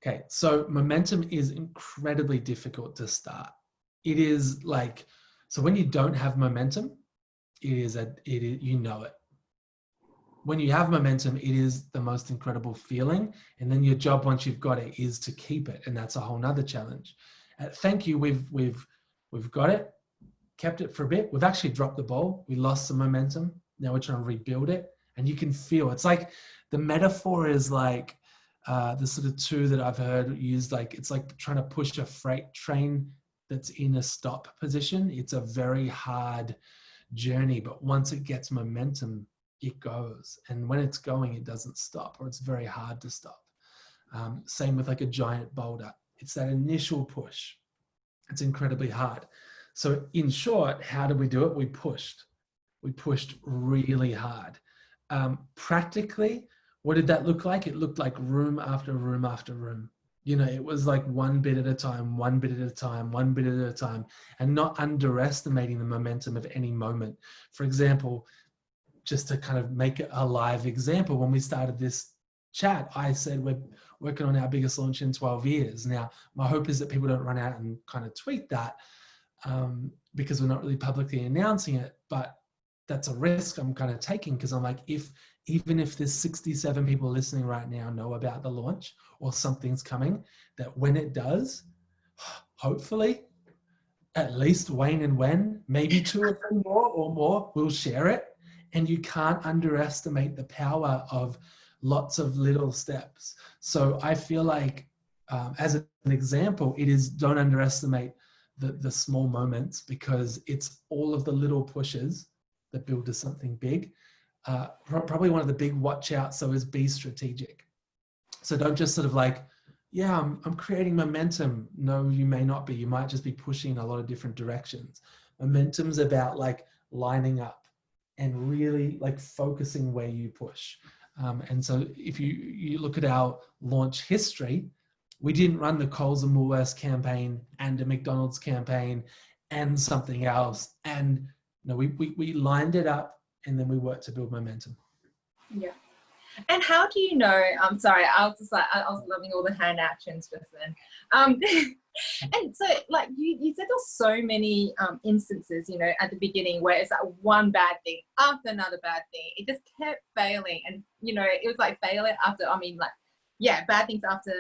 Okay, so momentum is incredibly difficult to start. It is like, so when you don't have momentum, you know it. When you have momentum, it is the most incredible feeling. And then your job once you've got it is to keep it. And that's a whole nother challenge. At Thankyou, we've got it, kept it for a bit. We've actually dropped the ball. We lost some momentum. Now we're trying to rebuild it. And you can feel, it's like the metaphor is like, the sort of two that I've heard used, like, it's like trying to push a freight train that's in a stop position. It's a very hard journey, but once it gets momentum, it goes. And when it's going, it doesn't stop, or it's very hard to stop. Same with like a giant boulder. It's that initial push. It's incredibly hard. So in short, how did we do it? We pushed really hard. Practically, what did that look like? It looked like room after room after room. You know, it was like one bit at a time, one bit at a time, one bit at a time, and not underestimating the momentum of any moment. For example, just to kind of make it a live example, when we started this chat, I said we're working on our biggest launch in 12 years. Now, my hope is that people don't run out and kind of tweet that because we're not really publicly announcing it, but that's a risk I'm kind of taking because I'm like, even if there's 67 people listening right now know about the launch or something's coming, that when it does, hopefully, at least Wayne and Wen, maybe 2 or 3 more or more, will share it. And you can't underestimate the power of lots of little steps. So I feel like, as an example, it is, don't underestimate the small moments because it's all of the little pushes that build to something big. Probably one of the big watch outs, so, is be strategic. So don't just sort of like, yeah, I'm creating momentum. No, you may not be. You might just be pushing in a lot of different directions. Momentum's about like lining up and really like focusing where you push. And so if you look at our launch history, we didn't run the Coles and Woolworths campaign and a McDonald's campaign and something else. And no, we lined it up and then we worked to build momentum. Yeah. And how do you know, I'm sorry, I was just like, I was loving all the hand actions just then. And so like you said there's so many instances, you know, at the beginning where it's like one bad thing after another bad thing. It just kept failing. And, you know, it was like failing after, I mean, like, yeah, bad things after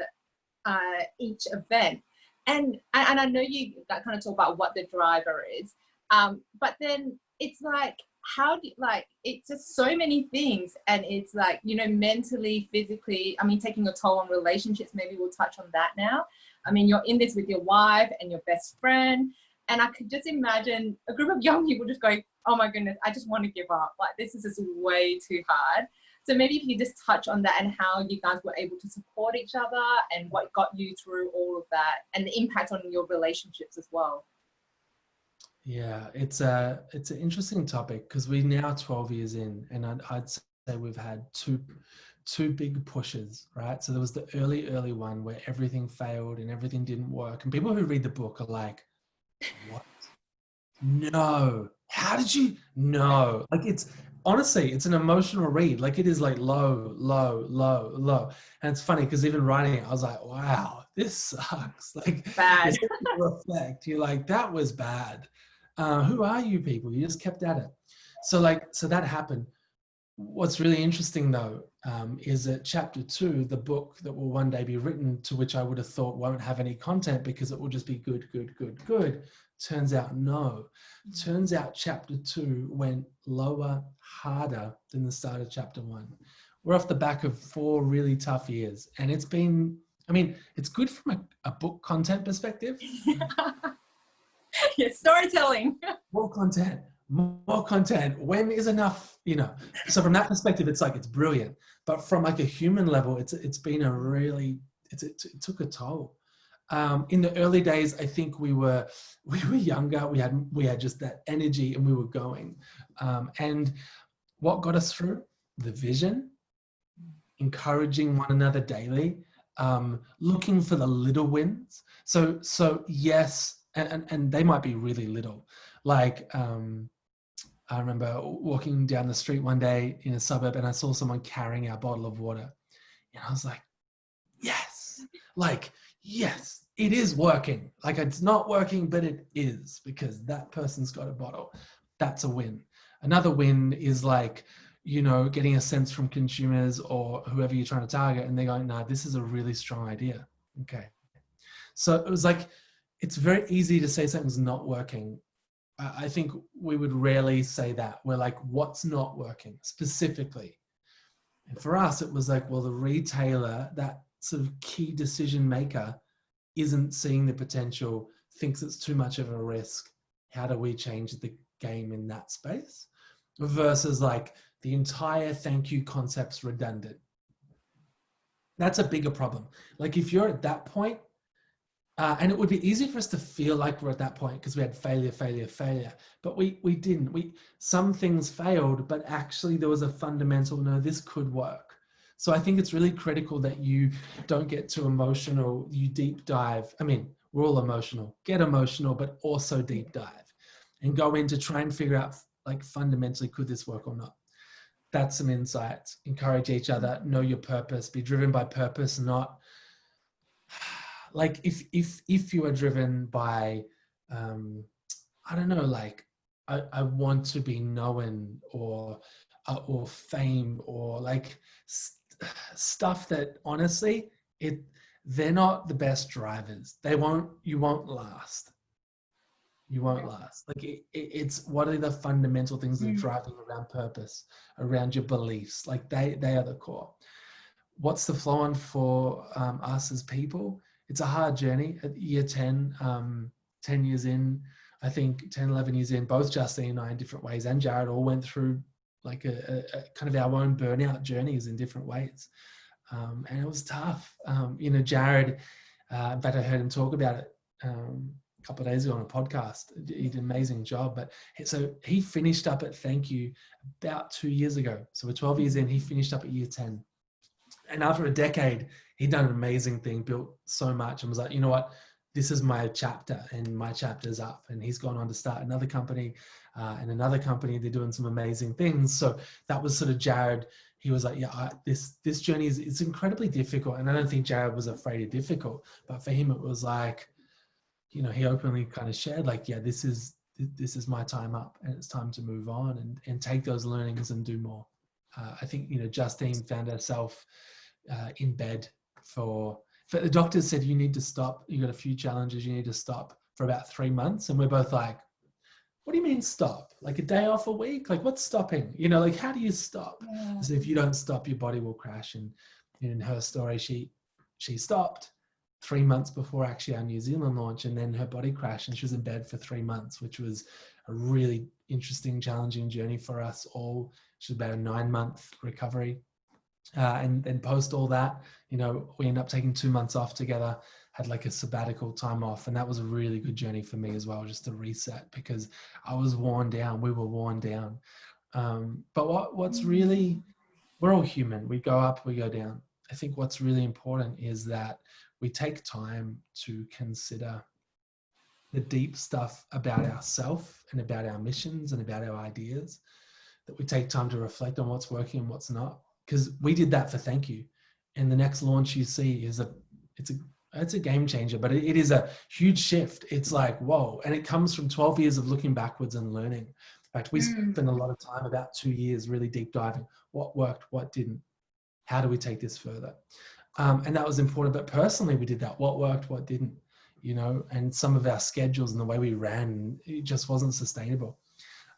each event. And I know you kind of talk about what the driver is, but then it's like, how do you, like, it's just so many things, and it's like, you know, mentally, physically, I mean, taking a toll on relationships. Maybe we'll touch on that now. I mean, you're in this with your wife and your best friend, and I could just imagine a group of young people just going, oh my goodness, I just want to give up, like this is just way too hard. So maybe if you just touch on that and how you guys were able to support each other and what got you through all of that and the impact on your relationships as well. Yeah, it's an interesting topic because we're now 12 years in, and I'd say we've had two big pushes, right? So there was the early one where everything failed and everything didn't work, and people who read the book are like, "What? No, how did you? No!" Like, it's honestly, it's an emotional read. Like, it is like low, low, low, low, and it's funny because even writing it, I was like, "Wow, this sucks." Like, Bad. reflect, you're like, "That was bad." Who are you people? You just kept at it. So that happened. What's really interesting though, is that chapter 2, the book that will one day be written, to which I would have thought won't have any content because it will just be good, good, good, good. Turns out no. Turns out chapter 2 went lower, harder than the start of chapter 1. We're off the back of 4 really tough years. And it's been, I mean, it's good from a book content perspective. Yeah, storytelling. More content. When is enough, you know? So from that perspective, it's like, it's brilliant. But from like a human level, it's been a really, it took a toll. In the early days, I think we were younger. We had just that energy and we were going. And what got us through? The vision, encouraging one another daily, looking for the little wins. So yes, and they might be really little. Like, I remember walking down the street one day in a suburb and I saw someone carrying our bottle of water. And I was like, yes, it is working. Like, it's not working, but it is, because that person's got a bottle. That's a win. Another win is like, you know, getting a sense from consumers or whoever you're trying to target, and they're going, nah, this is a really strong idea. Okay. So it was like, it's very easy to say something's not working. I think we would rarely say that. We're like, what's not working specifically? And for us, it was like, well, the retailer, that sort of key decision maker, isn't seeing the potential, thinks it's too much of a risk. How do we change the game in that space? Versus like, the entire Thankyou concept's redundant. That's a bigger problem. Like, if you're at that point, and it would be easy for us to feel like we're at that point because we had failure, but we didn't. Some things failed, but actually there was a fundamental, no, this could work. So I think it's really critical that you don't get too emotional, you deep dive. I mean, we're all emotional, get emotional, but also deep dive and go in to try and figure out, like, fundamentally, could this work or not? That's some insights. Encourage each other, know your purpose, be driven by purpose, not like, if you are driven by, I don't know, like, I want to be known, or fame, or like stuff that honestly, they're not the best drivers. You won't last. You won't last. Like, it's what are the fundamental things that are driving around purpose, around your beliefs? Like, they are the core. What's the flow on for us as people? It's a hard journey. At year 10, 10 years in, I think 10, 11 years in, both Justine and I in different ways, and Jared, all went through like a kind of our own burnout journeys in different ways. And it was tough. You know, Jared, in fact, I heard him talk about it a couple of days ago on a podcast. He did an amazing job. But so he finished up at Thankyou about 2 years ago. So we're 12 years in, he finished up at year 10. And after a decade, he'd done an amazing thing, built so much, and was like, you know what, this is my chapter, and my chapter's up. And he's gone on to start another company, and another company. They're doing some amazing things. So that was sort of Jared. He was like, yeah, this journey it's incredibly difficult. And I don't think Jared was afraid of difficult, but for him, it was like, you know, he openly kind of shared, like, yeah, this is my time up, and it's time to move on and take those learnings and do more. I think, you know, Justine found herself in bed for the doctors said, you need to stop. You got a few challenges. You need to stop for about 3 months. And we're both like, what do you mean stop? Like a day off a week? Like, what's stopping? You know, like, how do you stop? Yeah. So if you don't stop, your body will crash. And in her story, she stopped 3 months before actually our New Zealand launch, and then her body crashed and she was in bed for 3 months, which was a really interesting, challenging journey for us all. She was about a 9-month recovery. And then post all that, you know, we ended up taking 2 months off together, had like a sabbatical time off. And that was a really good journey for me as well, just to reset, because I was worn down. We were worn down. But what's really, we're all human. We go up, we go down. I think what's really important is that we take time to consider the deep stuff about ourselves and about our missions and about our ideas, that we take time to reflect on what's working and what's not. Because we did that for Thankyou, and the next launch you see is it's a game changer, but it is a huge shift. It's like, whoa. And it comes from 12 years of looking backwards and learning. In fact, we spent a lot of time, about 2 years, really deep diving. What worked, what didn't? How do we take this further? And that was important. But personally, we did that. What worked, what didn't? You know, and some of our schedules and the way we ran, it just wasn't sustainable.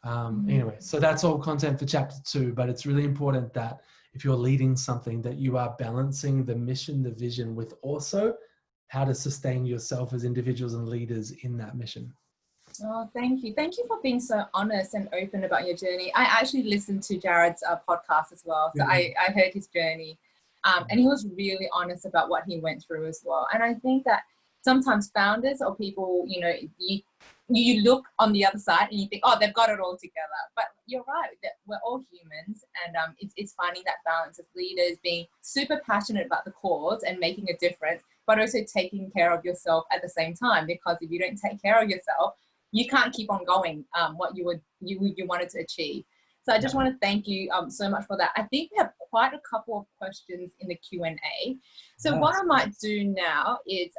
Anyway, so that's all content for chapter 2, but it's really important that if you're leading something, that you are balancing the mission, the vision, with also how to sustain yourself as individuals and leaders in that mission. Oh, thank you. Thank you for being so honest and open about your journey. I actually listened to Jared's podcast as well. So I heard his journey, and he was really honest about what he went through as well. And I think that sometimes founders or people, you know, you look on the other side and you think, oh, they've got it all together. But you're right, that we're all humans, and it's finding that balance as leaders, being super passionate about the cause and making a difference, but also taking care of yourself at the same time. Because if you don't take care of yourself, you can't keep on going what you wanted to achieve. So I just want to thank you so much for that. I think we have quite a couple of questions in the Q&A. So what I might do now is,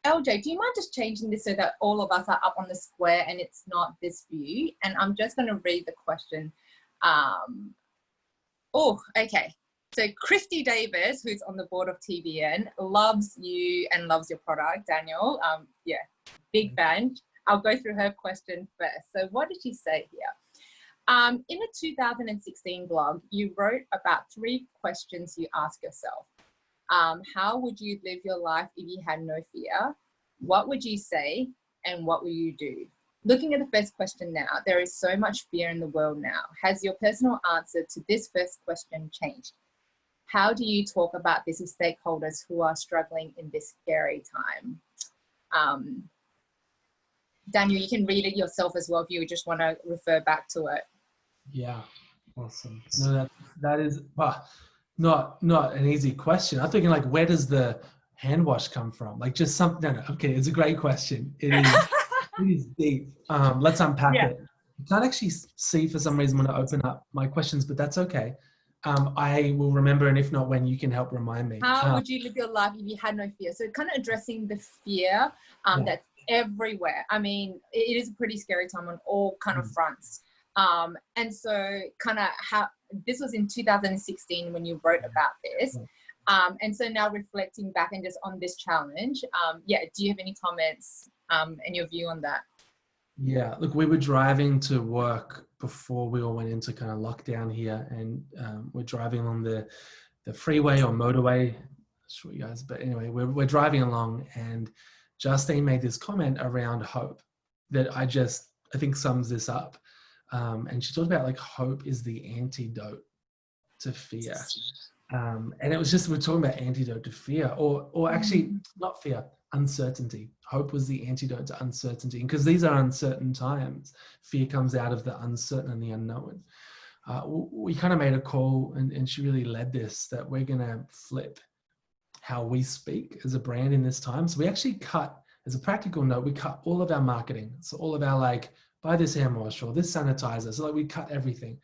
LJ, do you mind just changing this so that all of us are up on the square and it's not this view? And I'm just going to read the question. Oh, okay. So Christy Davis, who's on the board of TBN, loves you and loves your product, Daniel. Yeah, big fan. I'll go through her question first. So what did she say here? In a 2016 blog, you wrote about 3 questions you ask yourself. How would you live your life if you had no fear? What would you say? And what will you do? Looking at the first question now, there is so much fear in the world now. Has your personal answer to this first question changed? How do you talk about this with stakeholders who are struggling in this scary time? Daniel, you can read it yourself as well if you just want to refer back to it. Yeah, awesome. No, that is not an easy question. I'm thinking, like, where does the hand wash come from? Like, just something. No, okay, it's a great question. It is deep. Let's unpack it. I can't actually see for some reason when I open up my questions, but that's okay. I will remember, and if not, when you can help remind me. How would you live your life if you had no fear? So kind of addressing the fear that's everywhere. I mean, it is a pretty scary time on all kind of fronts. And so kind of how this was in 2016 when you wrote about this. And so now reflecting back and just on this challenge, do you have any comments and your view on that? Yeah, look, we were driving to work before we all went into kind of lockdown here, and we're driving along the freeway or motorway. I'm sure you guys, but anyway, we're driving along, and Justine made this comment around hope that I think sums this up. And she talked about, like, hope is the antidote to fear. And it was just, we're talking about antidote to fear, or actually not fear, uncertainty. Hope was the antidote to uncertainty. Because these are uncertain times. Fear comes out of the uncertain and the unknown. We kind of made a call, and she really led this, that we're going to flip how we speak as a brand in this time. So we actually cut, as a practical note, we cut all of our marketing. So all of our, like, buy this hand wash or this sanitizer. So, like, we cut everything.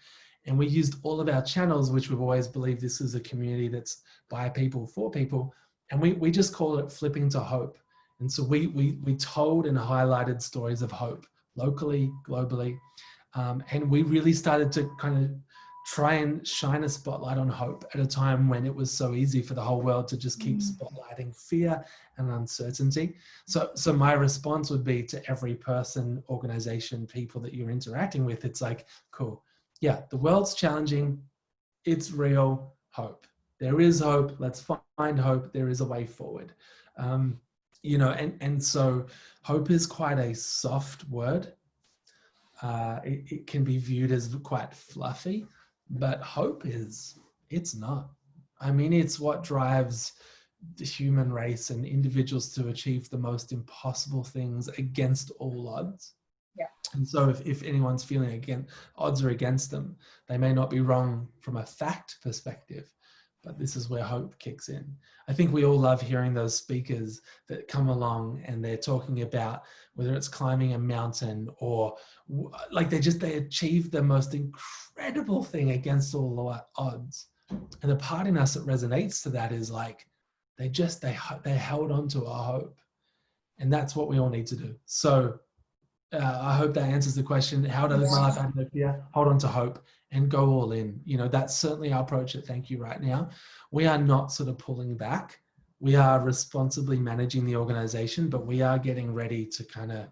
And we used all of our channels, which we've always believed this is a community that's by people, for people. And we just call it flipping to hope. And so we told and highlighted stories of hope, locally, globally. And we really started to kind of try and shine a spotlight on hope at a time when it was so easy for the whole world to just keep spotlighting fear and uncertainty. So my response would be to every person, organization, people that you're interacting with, it's like, cool. Yeah, the world's challenging. It's real. Hope. There is hope. Let's find hope. There is a way forward. And so hope is quite a soft word. It can be viewed as quite fluffy, but hope it's not. I mean, it's what drives the human race and individuals to achieve the most impossible things against all odds. Yeah. And so if anyone's feeling odds are against them, they may not be wrong from a fact perspective, but this is where hope kicks in. I think we all love hearing those speakers that come along and they're talking about whether it's climbing a mountain or like they achieved the most incredible thing against all the odds. And the part in us that resonates to that is like, they held on to our hope. And that's what we all need to do. So I hope that answers the question. How to live my life out of no fear? Hold on to hope and go all in. You know, that's certainly our approach at Thankyou right now. We are not sort of pulling back. We are responsibly managing the organization, but we are getting ready to kind of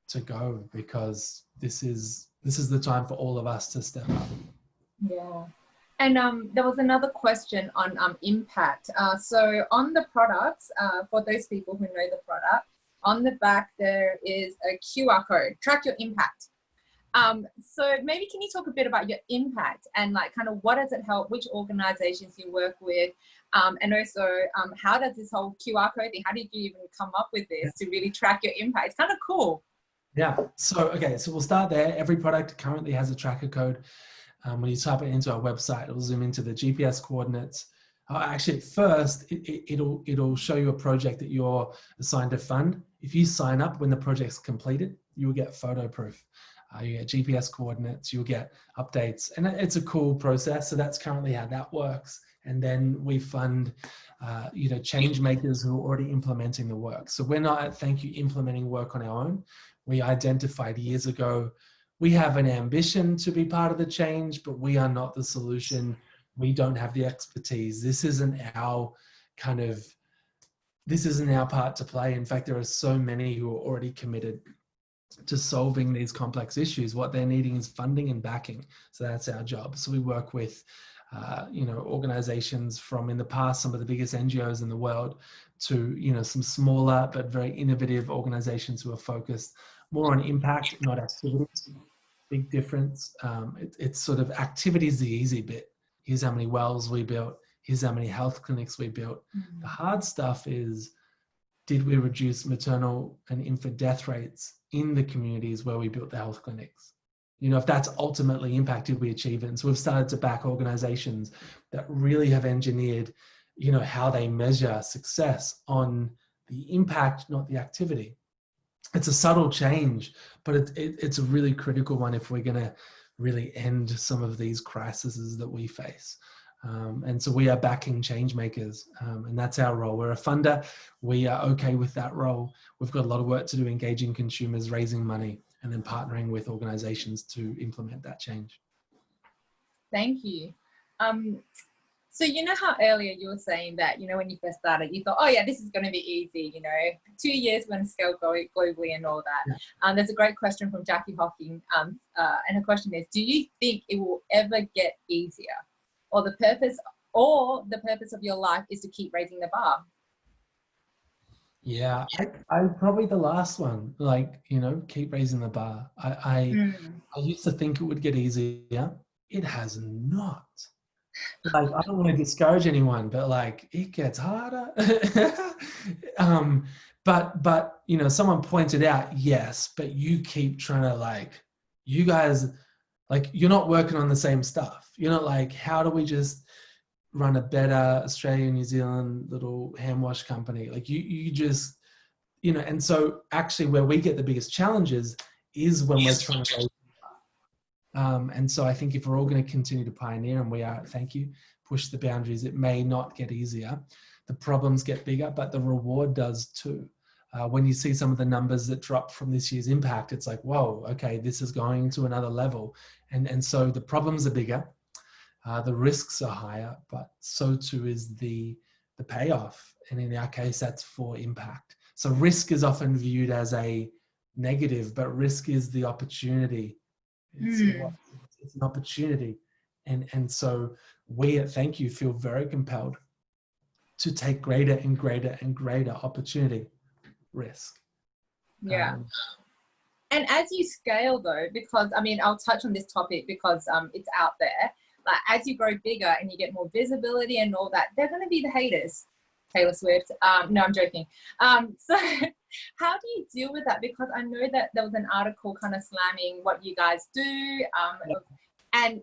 to go, because this is the time for all of us to step up. Yeah. And there was another question on impact. So on the products, for those people who know the product, on the back there is a QR code, track your impact. So maybe can you talk a bit about your impact and like kind of what does it help, which organizations you work with, and also how does this whole QR code thing, how did you even come up with this to really track your impact? It's kind of cool. Yeah, so okay, so we'll start there. Every product currently has a tracker code. When you type it into our website, it'll zoom into the GPS coordinates. Actually, at first, it'll show you a project that you're assigned to fund. If you sign up when the project's completed, you will get photo proof. You get GPS coordinates, you'll get updates, and it's a cool process. So that's currently how that works. And then we fund, change makers who are already implementing the work. So we're not at Thankyou implementing work on our own. We identified years ago, we have an ambition to be part of the change, but we are not the solution. We don't have the expertise. This isn't our part to play. In fact, there are so many who are already committed to solving these complex issues. What they're needing is funding and backing. So that's our job. So we work with, organizations from in the past, some of the biggest NGOs in the world, to, some smaller but very innovative organizations who are focused more on impact, not activity. Big difference. It's sort of activity is the easy bit. Here's how many wells we built. Here's how many health clinics we built. Mm-hmm. The hard stuff is, did we reduce maternal and infant death rates in the communities where we built the health clinics? If that's ultimately impacted, we achieve it. And so we've started to back organizations that really have engineered, how they measure success on the impact, not the activity. It's a subtle change, but it's a really critical one if we're going to really end some of these crises that we face. And so we are backing change makers, and that's our role. We're a funder. We are okay with that role. We've got a lot of work to do engaging consumers, raising money, and then partnering with organizations to implement that change. Thank you. So how earlier you were saying that, when you first started, you thought, oh yeah, this is going to be easy, 2 years when scale globally and all that. Yeah. There's a great question from Jackie Hocking, and her question is, do you think it will ever get easier? Or the purpose of your life is to keep raising the bar? Yeah, I probably the last one, keep raising the bar. I used to think it would get easier. It has not. I don't want to discourage anyone, but it gets harder. But someone pointed out, yes, but you keep trying to you guys, you're not working on the same stuff. You're not how do we just run a better Australia, New Zealand little hand wash company? You just, and so actually where we get the biggest challenges is when we're trying to raise. And so I think if we're all going to continue to pioneer, and we are at Thankyou, push the boundaries, it may not get easier. The problems get bigger, but the reward does too. When you see some of the numbers that drop from this year's impact, it's whoa, okay, this is going to another level. And so the problems are bigger, the risks are higher, but so too is the payoff. And in our case, that's for impact. So risk is often viewed as a negative, but risk is the opportunity. It's an opportunity. And so we at Thankyou feel very compelled to take greater and greater and greater opportunity risk. Yeah. And as you scale though, because I'll touch on this topic because it's out there, as you grow bigger and you get more visibility and all that, they're going to be the haters. Taylor Swift. No, I'm joking. So how do you deal with that? Because I know that there was an article kind of slamming what you guys do. And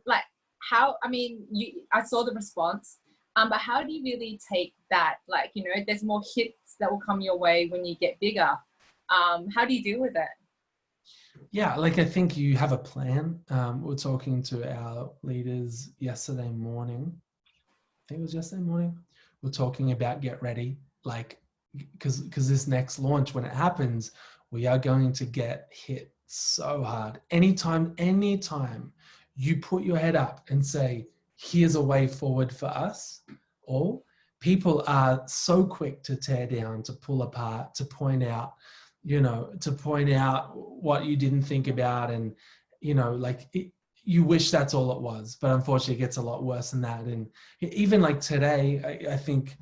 how, I saw the response, but how do you really take that? There's more hits that will come your way when you get bigger. How do you deal with it? Yeah, I think you have a plan. We're talking to our leaders yesterday morning. I think it was yesterday morning. We're talking about get ready, because this next launch, when it happens, we are going to get hit so hard. Anytime you put your head up and say, here's a way forward for us all, people are so quick to tear down, to pull apart, to point out, what you didn't think about. And, you wish that's all it was, but unfortunately it gets a lot worse than that. And even like today, I think,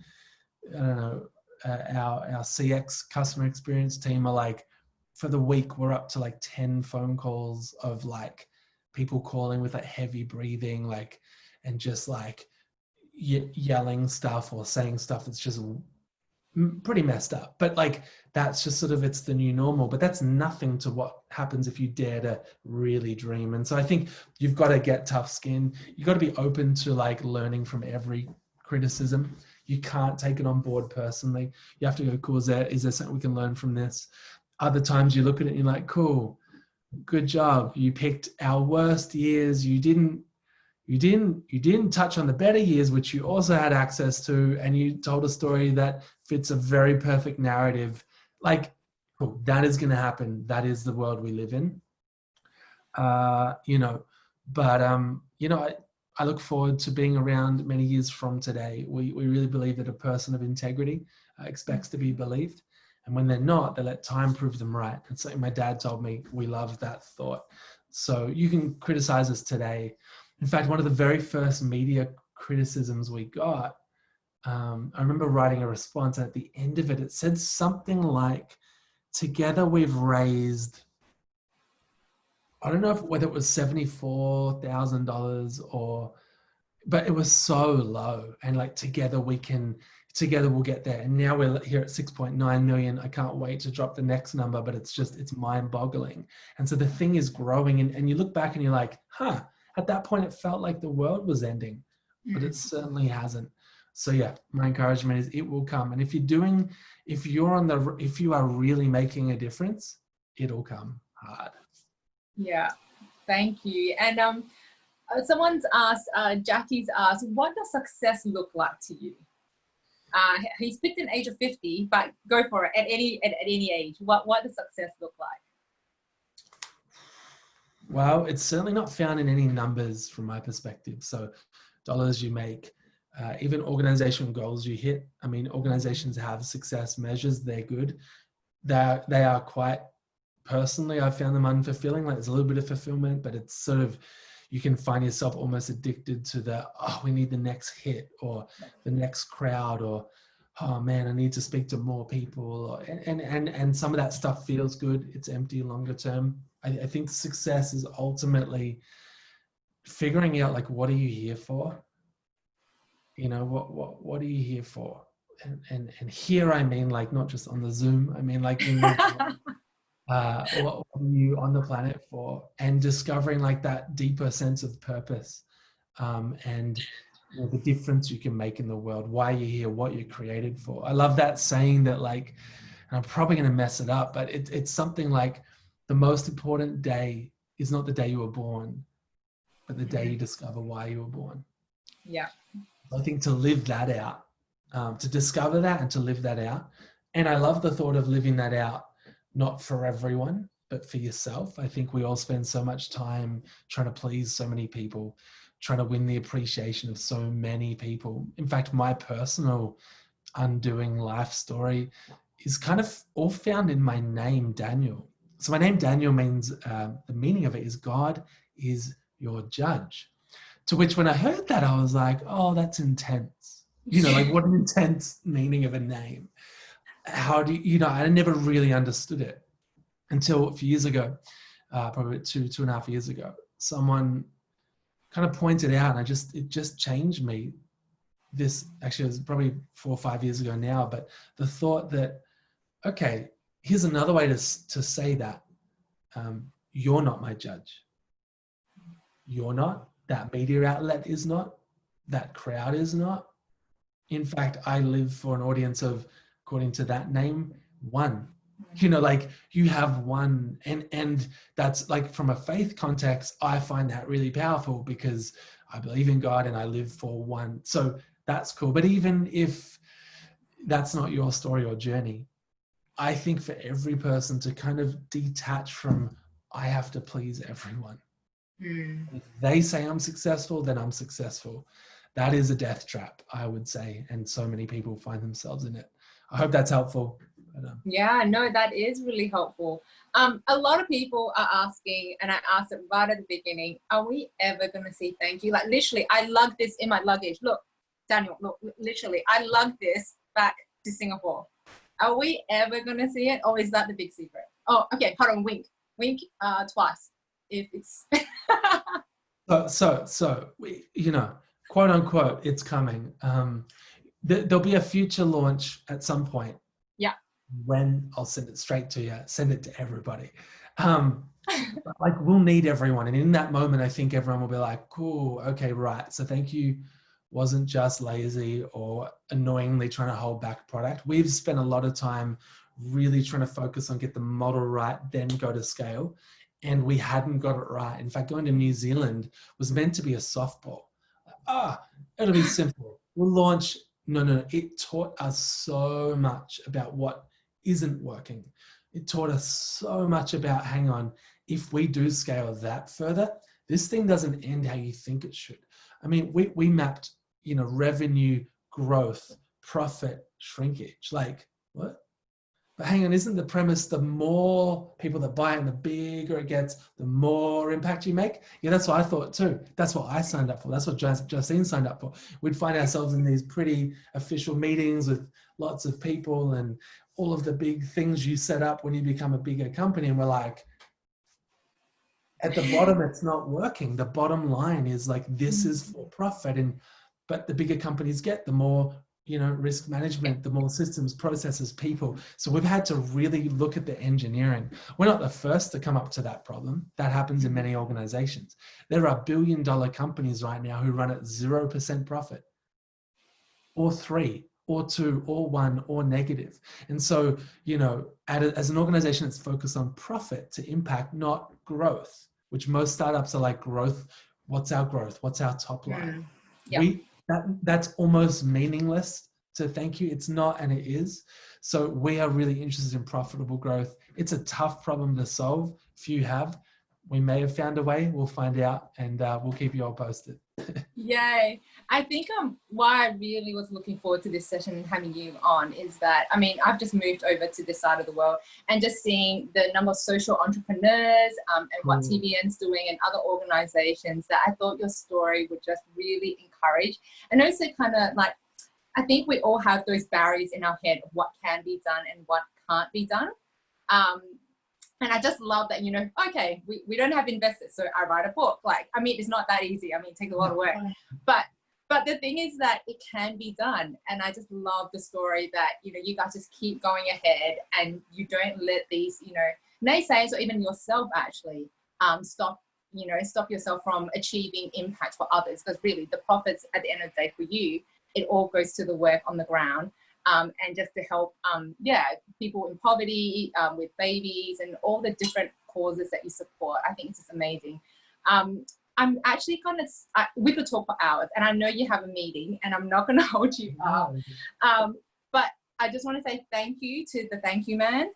I don't know, our CX customer experience team are like, for the week, we're up to like 10 phone calls of like people calling with like heavy breathing, like, and just like yelling stuff or saying stuff that's just pretty messed up. But like, that's just sort of, it's the new normal, but that's nothing to what happens if you dare to really dream. And so I think you've got to get tough skin. You've got to be open to like learning from every criticism. You can't take it on board personally. You have to go, cool, is there something we can learn from this? Other times you look at it and you're like, cool, good job. You picked our worst years. You didn't touch on the better years, which you also had access to, and you told a story that fits a very perfect narrative. Like, cool, that is going to happen. That is the world we live in. I look forward to being around many years from today. We really believe that a person of integrity expects to be believed. And when they're not, they let time prove them right. It's like my dad told me, we love that thought. So you can criticize us today. In fact, one of the very first media criticisms we got, I remember writing a response, and at the end of it, it said something like, together we've raised, I don't know whether it was $74,000 but it was so low. And like, together we'll get there. And now we're here at 6.9 million. I can't wait to drop the next number, but it's mind boggling. And so the thing is growing, and you look back and you're like, at that point it felt like the world was ending, but it certainly hasn't. So yeah, my encouragement is it will come. And if you are really making a difference, it'll come hard. Yeah, thank you. And someone's asked, Jackie's asked, what does success look like to you? He's picked an age of 50, but go for it. At any age, what does success look like? Well, it's certainly not found in any numbers from my perspective. So dollars you make, even organizational goals you hit. I mean, organizations have success measures. They're good. They are quite, personally, I've found them unfulfilling. Like, there's a little bit of fulfillment, but it's sort of, you can find yourself almost addicted to we need the next hit or the next crowd, or, oh man, I need to speak to more people. And some of that stuff feels good. It's empty longer term. I think success is ultimately figuring out, like, what are you here for? What are you here for? And here, I mean, like, not just on the Zoom, I mean, like, what are you on the planet for? And discovering like that deeper sense of purpose, and the difference you can make in the world, why you're here, what you're created for. I love that saying that, like, and I'm probably going to mess it up, but it's something like, the most important day is not the day you were born, but the day you discover why you were born. Yeah. I think to live that out, to discover that and to live that out. And I love the thought of living that out, not for everyone, but for yourself. I think we all spend so much time trying to please so many people, trying to win the appreciation of so many people. In fact, my personal undoing life story is kind of all found in my name, Daniel. So my name, Daniel, means, the meaning of it is God is your judge. To which, when I heard that, I was like, oh, that's intense. Like, what an intense meaning of a name. How do you, I never really understood it until a few years ago, probably 2.5 years ago. Someone kind of pointed out, and it just changed me. This actually was probably 4 or 5 years ago now, but the thought that, okay, here's another way to say that. You're not my judge. You're not. That media outlet is not. That crowd is not. In fact, I live for an audience of, according to that name, one. Like, you have one. And that's like, from a faith context, I find that really powerful, because I believe in God and I live for one. So that's cool. But even if that's not your story or journey, I think for every person to kind of detach from, I have to please everyone. If they say I'm successful, then I'm successful. That is a death trap, I would say. And so many people find themselves in it. I hope that's helpful. But, yeah, no, that is really helpful. A lot of people are asking, and I asked it right at the beginning, are we ever going to see Thankyou? Like literally, I lugged this in my luggage. Look, Daniel, look, literally, I lugged this back to Singapore. Are we ever going to see it? Or is that the big secret? Oh, okay, hold on, wink twice. If it's... So you know, quote unquote, it's coming. There'll be a future launch at some point. Yeah. When I'll send it straight to you, send it to everybody. Like we'll need everyone. And in that moment, I think everyone will be like, cool, okay, right. So Thankyou wasn't just lazy or annoyingly trying to hold back product. We've spent a lot of time really trying to focus on get the model right, then go to scale. And we hadn't got it right. In fact, going to New Zealand was meant to be a softball. It'll be simple. We'll launch. No. It taught us so much about what isn't working. It taught us so much about, hang on, if we do scale that further, this thing doesn't end how you think it should. I mean, we mapped, you know, revenue, growth, profit, shrinkage. Like, what? But hang on, isn't the premise the more people that buy it and the bigger it gets, the more impact you make? Yeah, that's what I thought too. That's what I signed up for. That's what Justine signed up for. We'd find ourselves in these pretty official meetings with lots of people and all of the big things you set up when you become a bigger company. And we're like, at the bottom, it's not working. The bottom line is like, this is for profit. But the bigger companies get, the more, you know, risk management, the more systems, processes, people. So we've had to really look at the engineering. We're not the first to come up to that problem. That happens in many organizations. There are billion-dollar companies right now who run at 0% profit, or 3, or 2, or 1, or negative. And so, you know, as an organization that's focused on profit to impact, not growth, which most startups are like, growth, what's our growth? What's our top line? Yep. That's almost meaningless to Thankyou. It's not, and it is. So we are really interested in profitable growth. It's a tough problem to solve. Few have. We may have found a way. We'll find out, and we'll keep you all posted. Yay. I think why I really was looking forward to this session and having you on is that, I mean, I've just moved over to this side of the world and just seeing the number of social entrepreneurs and what TBN's doing and other organizations, that I thought your story would just really encourage. And also kind of like, I think we all have those barriers in our head of what can be done and what can't be done. And I just love that, you know, okay, we don't have investors, so I write a book. Like, I mean, it's not that easy. I mean, it takes a lot of work. But the thing is that it can be done. And I just love the story that, you know, you guys just keep going ahead and you don't let these, you know, naysayers or even yourself actually stop yourself from achieving impact for others. Because really the profits at the end of the day for you, it all goes to the work on the ground. And just to help, people in poverty, with babies and all the different causes that you support. I think it's just amazing. I'm actually we could talk for hours, and I know you have a meeting and I'm not going to hold you up. But I just want to say thank you to the Thankyou man.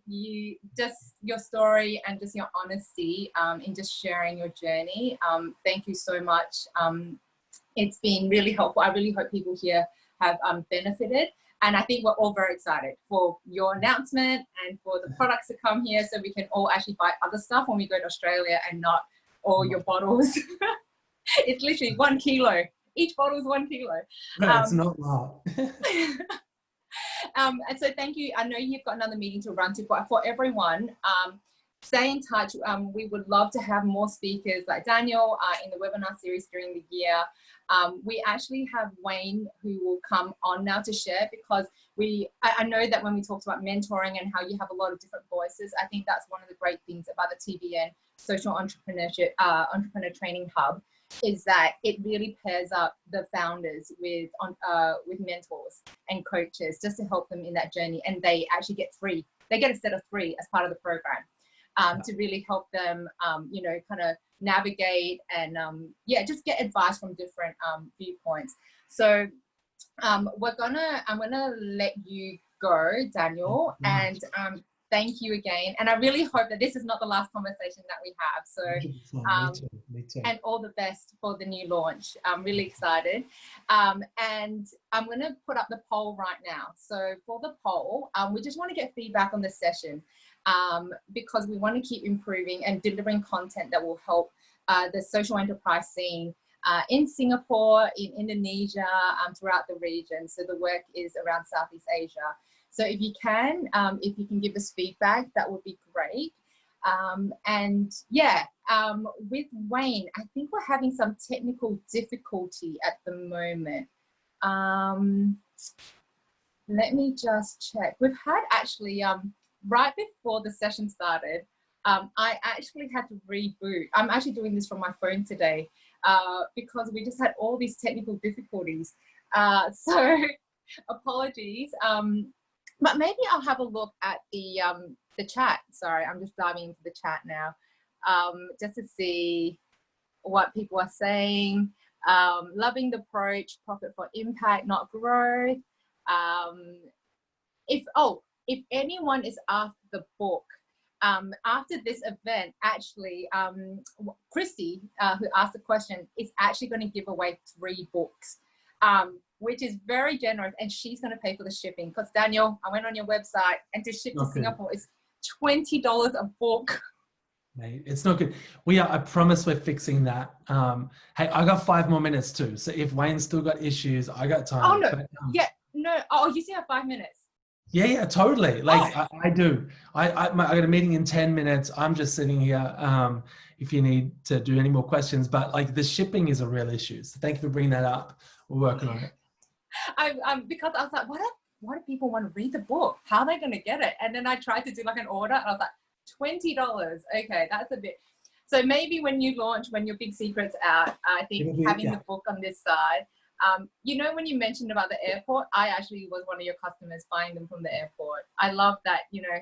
Your story and just your honesty in just sharing your journey. Thank you so much. It's been really helpful. I really hope people here have benefited, and I think we're all very excited for your announcement and for the products to come here, so we can all actually buy other stuff when we go to Australia and not all your bottles. It's literally 1 kilo. Each bottle is 1 kilo. No, it's not a lot. And so thank you. I know you've got another meeting to run to, but for everyone, stay in touch. We would love to have more speakers like Daniel in the webinar series during the year. We actually have Wayne who will come on now to share, because I know that when we talked about mentoring and how you have a lot of different voices, I think that's one of the great things about the TBN Social Entrepreneurship Entrepreneur Training Hub, is that it really pairs up the founders with mentors and coaches just to help them in that journey. And they actually get a set of 3 as part of the program. To really help them, you know, kind of navigate and, just get advice from different viewpoints. So I'm gonna let you go, Daniel, and thank you again. And I really hope that this is not the last conversation that we have. So, 100%. Me too. And all the best for the new launch. I'm really excited. And I'm going to put up the poll right now. So for the poll, we just want to get feedback on the session because we want to keep improving and delivering content that will help the social enterprise scene in Singapore, in Indonesia, throughout the region. So the work is around Southeast Asia. So if you can give us feedback, that would be great. And yeah, with Wayne, I think we're having some technical difficulty at the moment. Let me just check. We've had actually, right before the session started, I actually had to reboot. I'm actually doing this from my phone today because we just had all these technical difficulties. So apologies. But maybe I'll have a look at the chat. Sorry, I'm just diving into the chat now, just to see what people are saying. Loving the approach, profit for impact, not growth. If anyone is after the book, after this event, actually, Christy, who asked the question, is actually going to give away 3 books. Which is very generous, and she's going to pay for the shipping. Because Daniel, I went on your website, and to ship to Singapore is $20 a book. Mate, it's not good. I promise we're fixing that. Hey, I got 5 more minutes too. So if Wayne's still got issues, I got time. Oh no, you still have 5 minutes. Yeah, totally. Like I do. I got a meeting in 10 minutes. I'm just sitting here. If you need to do any more questions, but like the shipping is a real issue. So thank you for bringing that up. We're working on it. Because I was like, what do people want to read the book? How are they going to get it? And then I tried to do like an order, and I was like, $20. Okay, that's a bit. So maybe when you launch, when your big secret's out, I think having the book on this side. You know, when you mentioned about the airport, I actually was one of your customers buying them from the airport. I love that, you know,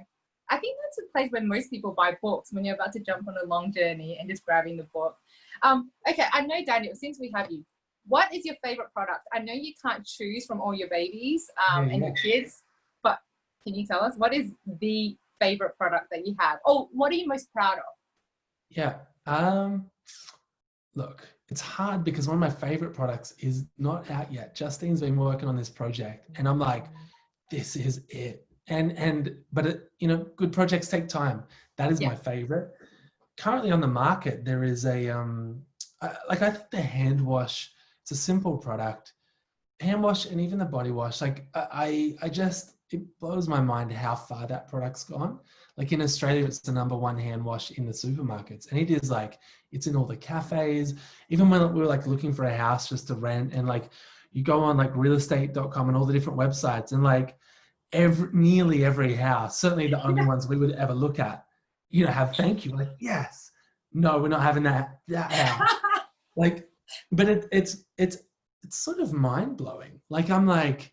I think that's a place where most people buy books when you're about to jump on a long journey and just grabbing the book. Okay, I know, Daniel, since we have you, what is your favorite product? I know you can't choose from all your babies and your kids, but can you tell us what is the favorite product that you have? Oh, what are you most proud of? Yeah. Look, it's hard because one of my favorite products is not out yet. Justine's been working on this project, and I'm like, this is it. But it, you know, good projects take time. That is my favorite. Currently on the market, there is a I think the hand wash. It's a simple product, hand wash, and even the body wash. Like it blows my mind how far that product's gone. Like in Australia, it's the #1 hand wash in the supermarkets, and it is like, it's in all the cafes. Even when we were like looking for a house just to rent, and like you go on like realestate.com and all the different websites, and like nearly every house, certainly the only ones we would ever look at, you know, have Thankyou. Like, yes, no, we're not having that house. Like, but it's sort of mind blowing. Like, I'm like,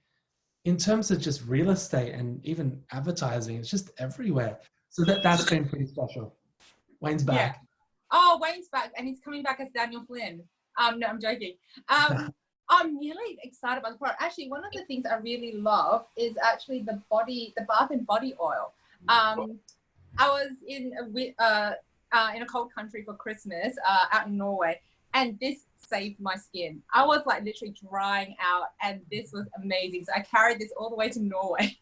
in terms of just real estate and even advertising, it's just everywhere. So that's been pretty special. Wayne's back. Yeah. Oh, Wayne's back, and he's coming back as Daniel Flynn. No, I'm joking. I'm really excited about the product. Actually, one of the things I really love is actually the bath and body oil. I was in a cold country for Christmas, out in Norway, and this saved my skin. I was like literally drying out, and this was amazing. So I carried this all the way to Norway.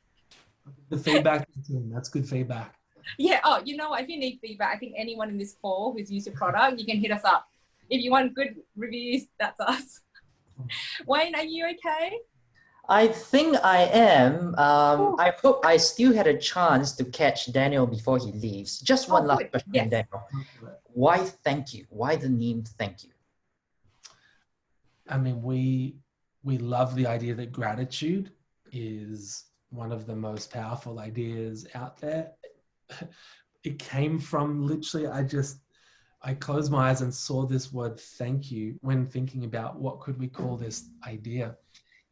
The feedback, that's good feedback. Yeah. Oh, you know what? If you need feedback, I think anyone in this call who's used your product, you can hit us up. If you want good reviews, that's us. Wayne, are you okay? I think I am. I hope I still had a chance to catch Daniel before he leaves. Just one last question, Daniel. Why Thankyou? Why the name Thankyou? I mean, we love the idea that gratitude is one of the most powerful ideas out there. It came from literally, I closed my eyes and saw this word thank you when thinking about what could we call this idea.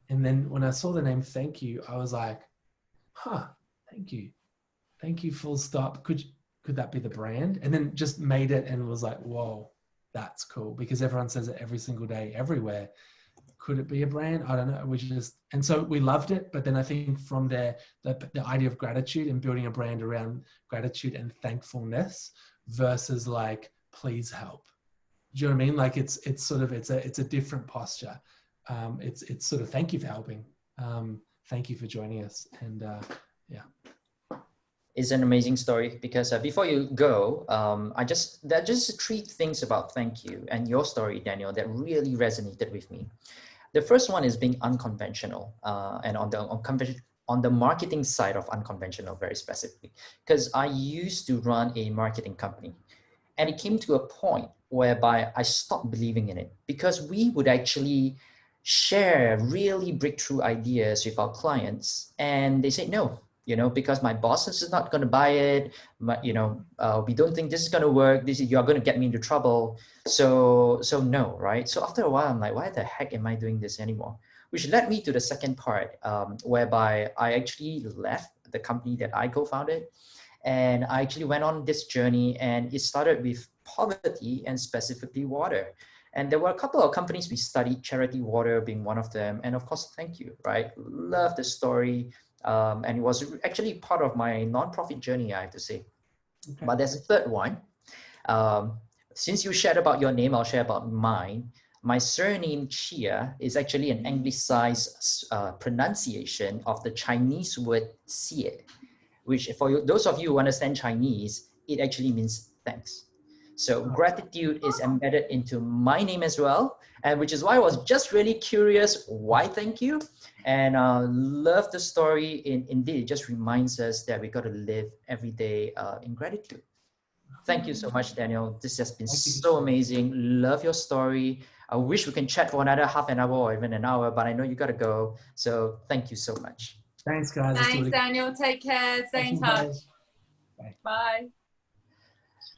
And then when I saw the name Thankyou, I was like, thank you. Thank you, full stop. Could that be the brand? And then just made it and was like, whoa, that's cool, because everyone says it every single day, everywhere. could it be a brand? I don't know. And so we loved it. But then I think from there, the idea of gratitude and building a brand around gratitude and thankfulness versus like, please help. Do you know what I mean? Like it's a different posture. It's sort of, thank you for helping. Thank you for joining us. And yeah. It's an amazing story because before you go, there are just 3 things about Thankyou and your story, Daniel, that really resonated with me. The first one is being unconventional, and on the marketing side of unconventional, very specifically, because I used to run a marketing company, and it came to a point whereby I stopped believing in it because we would actually share really breakthrough ideas with our clients, and they say no. Because my boss is not going to buy it, we don't think this is going to work. You're going to get me into trouble. So no, right? So after a while, I'm like, why the heck am I doing this anymore? Which led me to the second part, whereby I actually left the company that I co-founded, and I actually went on this journey, and it started with poverty and specifically water. And there were a couple of companies we studied, Charity Water being one of them, and of course, Thankyou, right? Love the story. And it was actually part of my nonprofit journey, I have to say. Okay. But there's a third one. Since you shared about your name, I'll share about mine. My surname Chia is actually an anglicized pronunciation of the Chinese word "xie," which for those of you who understand Chinese, it actually means thanks. So gratitude is embedded into my name as well, and which is why I was just really curious, why Thankyou? And love the story. Indeed, it just reminds us that we got to live every day in gratitude. Thank you so much, Daniel. This has been so amazing. Love your story. I wish we can chat for another half an hour or even an hour, but I know you got to go. So thank you so much. Thanks, guys. Thanks, Daniel. Take care. Stay in touch. Bye. Bye.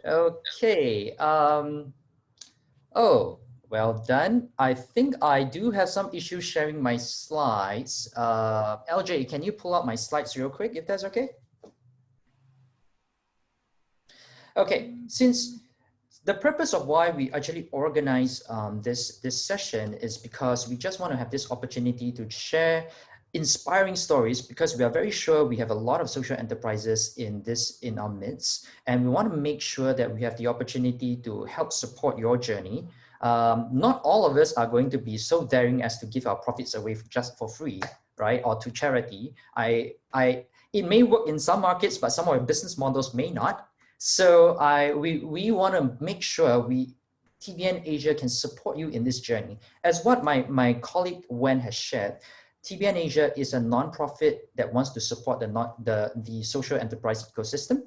Okay. Oh, well done. I think I do have some issues sharing my slides. LJ, can you pull out my slides real quick, if that's okay? Okay, since the purpose of why we actually organize this session is because we just want to have this opportunity to share inspiring stories, because we are very sure we have a lot of social enterprises in our midst, and we want to make sure that we have the opportunity to help support your journey. Not all of us are going to be so daring as to give our profits away just for free, right? Or to charity. It may work in some markets, but some of our business models may not. So we want to make sure TBN Asia can support you in this journey. As what my colleague Wen has shared, TBN Asia is a nonprofit that wants to support the social enterprise ecosystem.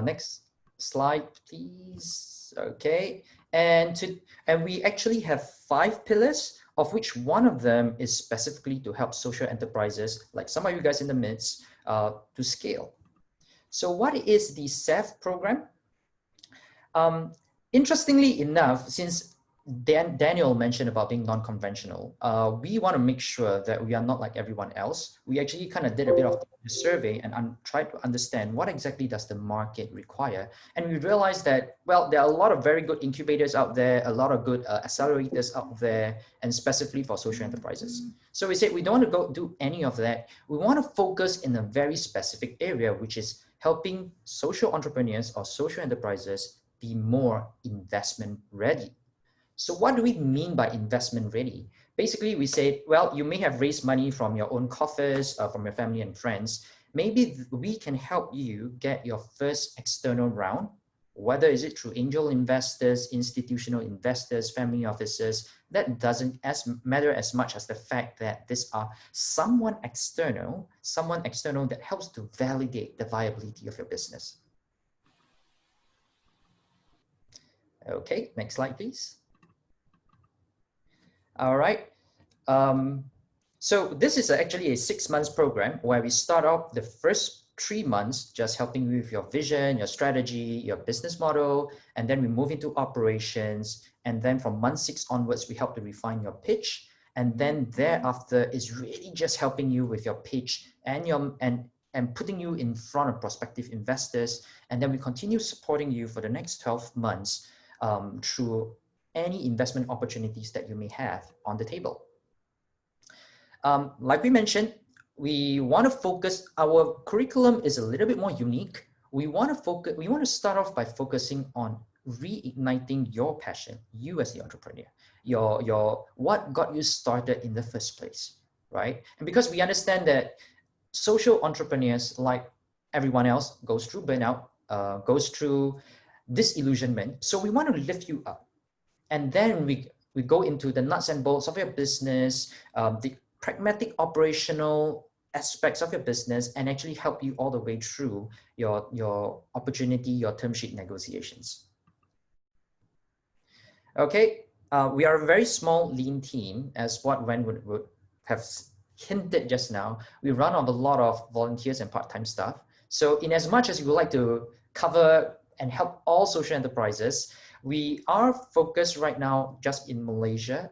Next slide, please. Okay, and we actually have 5 pillars, of which one of them is specifically to help social enterprises, like some of you guys in the midst, to scale. So what is the SAF program? Interestingly enough, since Daniel mentioned about being non-conventional, we want to make sure that we are not like everyone else. We actually kind of did a bit of a survey and tried to understand what exactly does the market require. And we realized that, well, there are a lot of very good incubators out there, a lot of good accelerators out there, and specifically for social enterprises. So we said we don't want to go do any of that. We want to focus in a very specific area, which is helping social entrepreneurs or social enterprises be more investment ready. So what do we mean by investment ready? Basically, we say, well, you may have raised money from your own coffers, from your family and friends. Maybe we can help you get your first external round, whether is it through angel investors, institutional investors, family offices. That doesn't matter as much as the fact that these are someone external that helps to validate the viability of your business. Okay, next slide, please. All right. So this is actually a 6 months program where we start off the first 3 months just helping you with your vision, your strategy, your business model, and then we move into operations. And then from month 6 onwards, we help to refine your pitch. And then thereafter is really just helping you with your pitch and putting you in front of prospective investors. And then we continue supporting you for the next 12 months through any investment opportunities that you may have on the table. Like we mentioned, we want to focus, our curriculum is a little bit more unique. We want to start off by focusing on reigniting your passion, you as the entrepreneur, your what got you started in the first place, right? And because we understand that social entrepreneurs, like everyone else, goes through burnout, goes through disillusionment. So we want to lift you up. And then we go into the nuts and bolts of your business, the pragmatic operational aspects of your business, and actually help you all the way through your opportunity, your term sheet negotiations. Okay, we are a very small, lean team, as what Wen would have hinted just now. We run on a lot of volunteers and part-time staff. So in as much as we would like to cover and help all social enterprises, we are focused right now just in Malaysia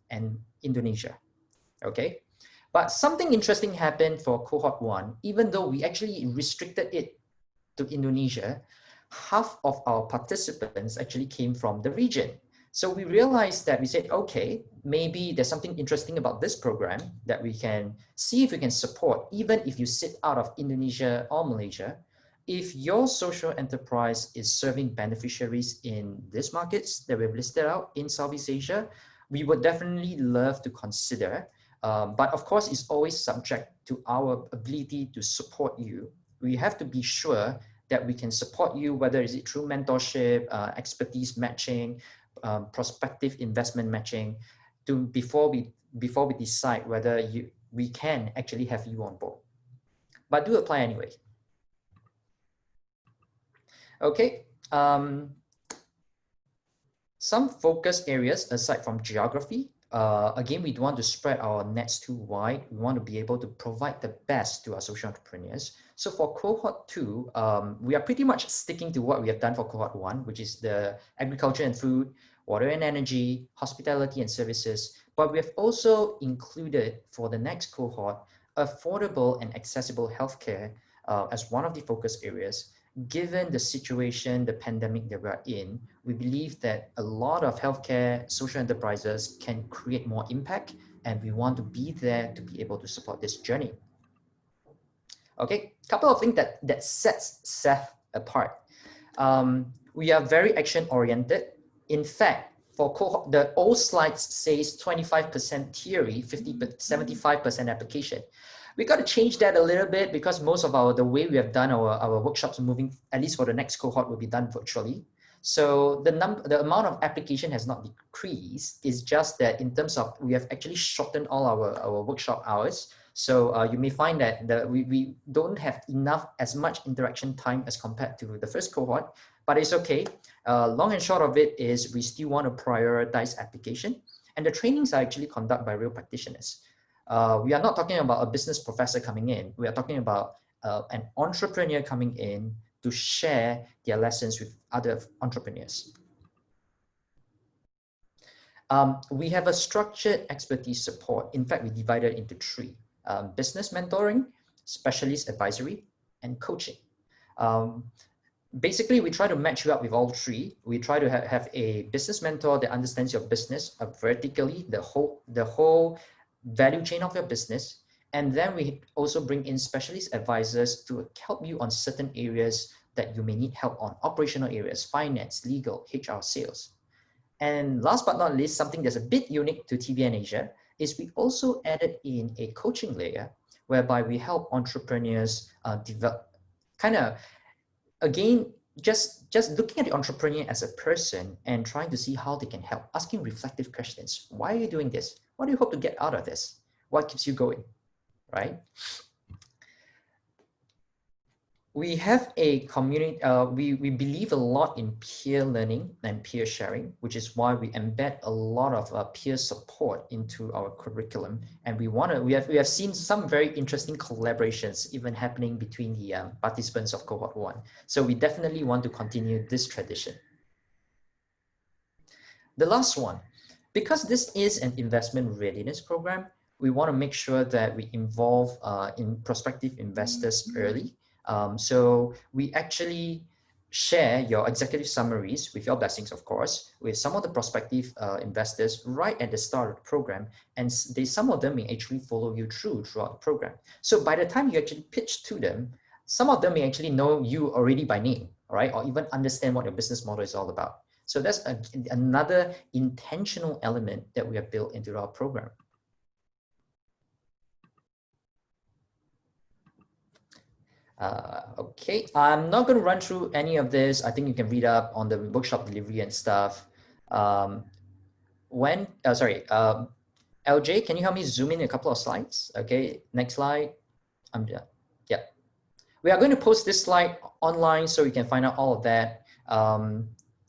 and Indonesia, okay? But something interesting happened for cohort 1. Even though we actually restricted it to Indonesia, half of our participants actually came from the region. So we realized that we said, okay, maybe there's something interesting about this program that we can see if we can support, even if you sit out of Indonesia or Malaysia. If your social enterprise is serving beneficiaries in these markets that we've listed out in Southeast Asia, we would definitely love to consider. But of course, it's always subject to our ability to support you. We have to be sure that we can support you, whether it's through mentorship, expertise matching, prospective investment matching, before we decide whether we can actually have you on board. But do apply anyway. Okay, some focus areas aside from geography. Again, we don't want to spread our nets too wide. We want to be able to provide the best to our social entrepreneurs. So for cohort 2, we are pretty much sticking to what we have done for cohort 1, which is the agriculture and food, water and energy, hospitality and services. But we have also included for the next cohort, affordable and accessible healthcare as one of the focus areas. Given the situation, the pandemic that we're in, we believe that a lot of healthcare social enterprises can create more impact, and we want to be there to be able to support this journey. Okay, couple of things that sets Seth apart. We are very action-oriented. In fact, for cohort, the old slides says 25% theory, 75% application. We got to change that a little bit because most of the way we have done our workshops moving, at least for the next cohort, will be done virtually. So the amount of application has not decreased. It's just that in terms of, we have actually shortened all our workshop hours. So you may find that we don't have as much interaction time as compared to the first cohort, but it's okay. Long and short of it is we still want to prioritize application, and the trainings are actually conducted by real practitioners. We are not talking about a business professor coming in. We are talking about an entrepreneur coming in to share their lessons with other entrepreneurs. We have a structured expertise support. In fact, we divided into 3. Business mentoring, specialist advisory, and coaching. Basically, we try to match you up with all 3. We try to have a business mentor that understands your business vertically, the whole value chain of your business. And then we also bring in specialist advisors to help you on certain areas that you may need help on, operational areas, finance, legal, HR, sales. And last but not least, something that's a bit unique to TBN Asia is we also added in a coaching layer whereby we help entrepreneurs develop, again, just looking at the entrepreneur as a person and trying to see how they can help, asking reflective questions. Why are you doing this? What do you hope to get out of this? What keeps you going, right? We have a community, we believe a lot in peer learning and peer sharing, which is why we embed a lot of peer support into our curriculum. And we have seen some very interesting collaborations even happening between the participants of cohort 1. So we definitely want to continue this tradition. The last one, because this is an investment readiness program, we want to make sure that we involve in prospective investors early. So we actually share your executive summaries with your blessings, of course, with some of the prospective investors right at the start of the program. And some of them may actually follow you throughout the program. So by the time you actually pitch to them, some of them may actually know you already by name, right? Or even understand what your business model is all about. So that's another intentional element that we have built into our program. Okay, I'm not going to run through any of this. I think you can read up on the workshop delivery and stuff. LJ, can you help me zoom in a couple of slides? Okay, next slide. I'm done. Yeah. We are going to post this slide online so you can find out all of that.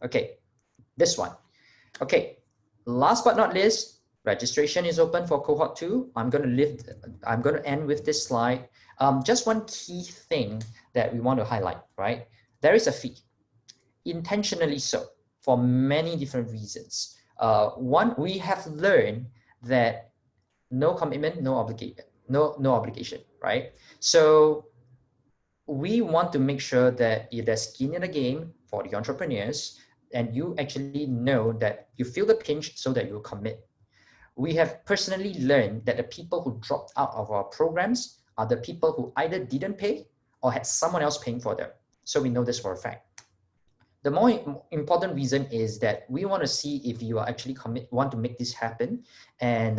Okay, this one. Okay, last but not least, registration is open for cohort 2. I'm going to end with this slide. Just one key thing that we want to highlight, right? There is a fee, intentionally so, for many different reasons. One, we have learned that no commitment, no obligation, right? So we want to make sure that if there's skin in the game for the entrepreneurs, and you actually know that you feel the pinch so that you commit. We have personally learned that the people who dropped out of our programs are the people who either didn't pay or had someone else paying for them. So we know this for a fact. The more important reason is that we want to see if you are actually want to make this happen. And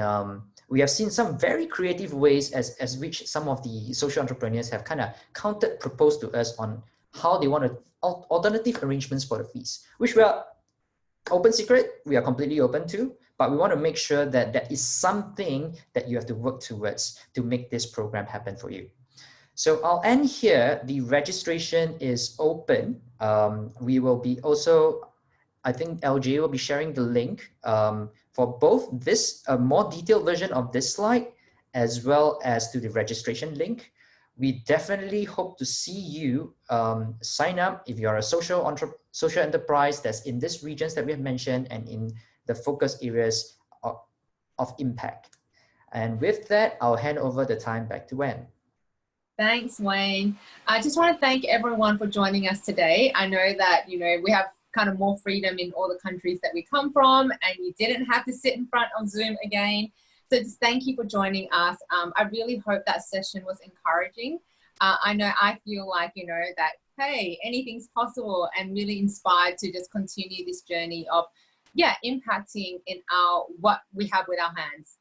we have seen some very creative ways as which some of the social entrepreneurs have kind of proposed to us on how they want to alternative arrangements for the fees, which we are open secret, we are completely open to, but we want to make sure that that is something that you have to work towards to make this program happen for you. So I'll end here. The registration is open. We will be also, I think LJ will be sharing the link for both this more detailed version of this slide, as well as to the registration link. We definitely hope to see you sign up if you're a social enterprise that's in these regions that we have mentioned and in the focus areas of impact. And with that, I'll hand over the time back to Wen. Thanks, Wayne. I just want to thank everyone for joining us today. I know that, we have kind of more freedom in all the countries that we come from, and you didn't have to sit in front of Zoom again. So just thank you for joining us. I really hope that session was encouraging. I know I feel like, that, hey, anything's possible, and really inspired to just continue this journey of, impacting in what we have with our hands.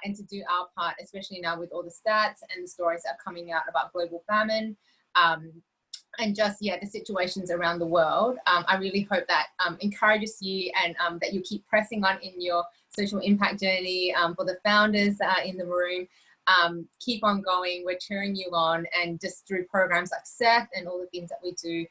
And to do our part, especially now with all the stats and the stories that are coming out about global famine, and just, the situations around the world. I really hope that encourages you, and that you keep pressing on in your social impact journey. For the founders in the room, keep on going. We're cheering you on, and just through programs like SEF and all the things that we do,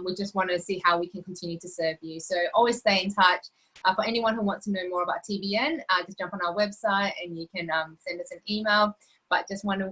we just want to see how we can continue to serve you. So always stay in touch. For anyone who wants to know more about TBN, just jump on our website and you can send us an email. But just want to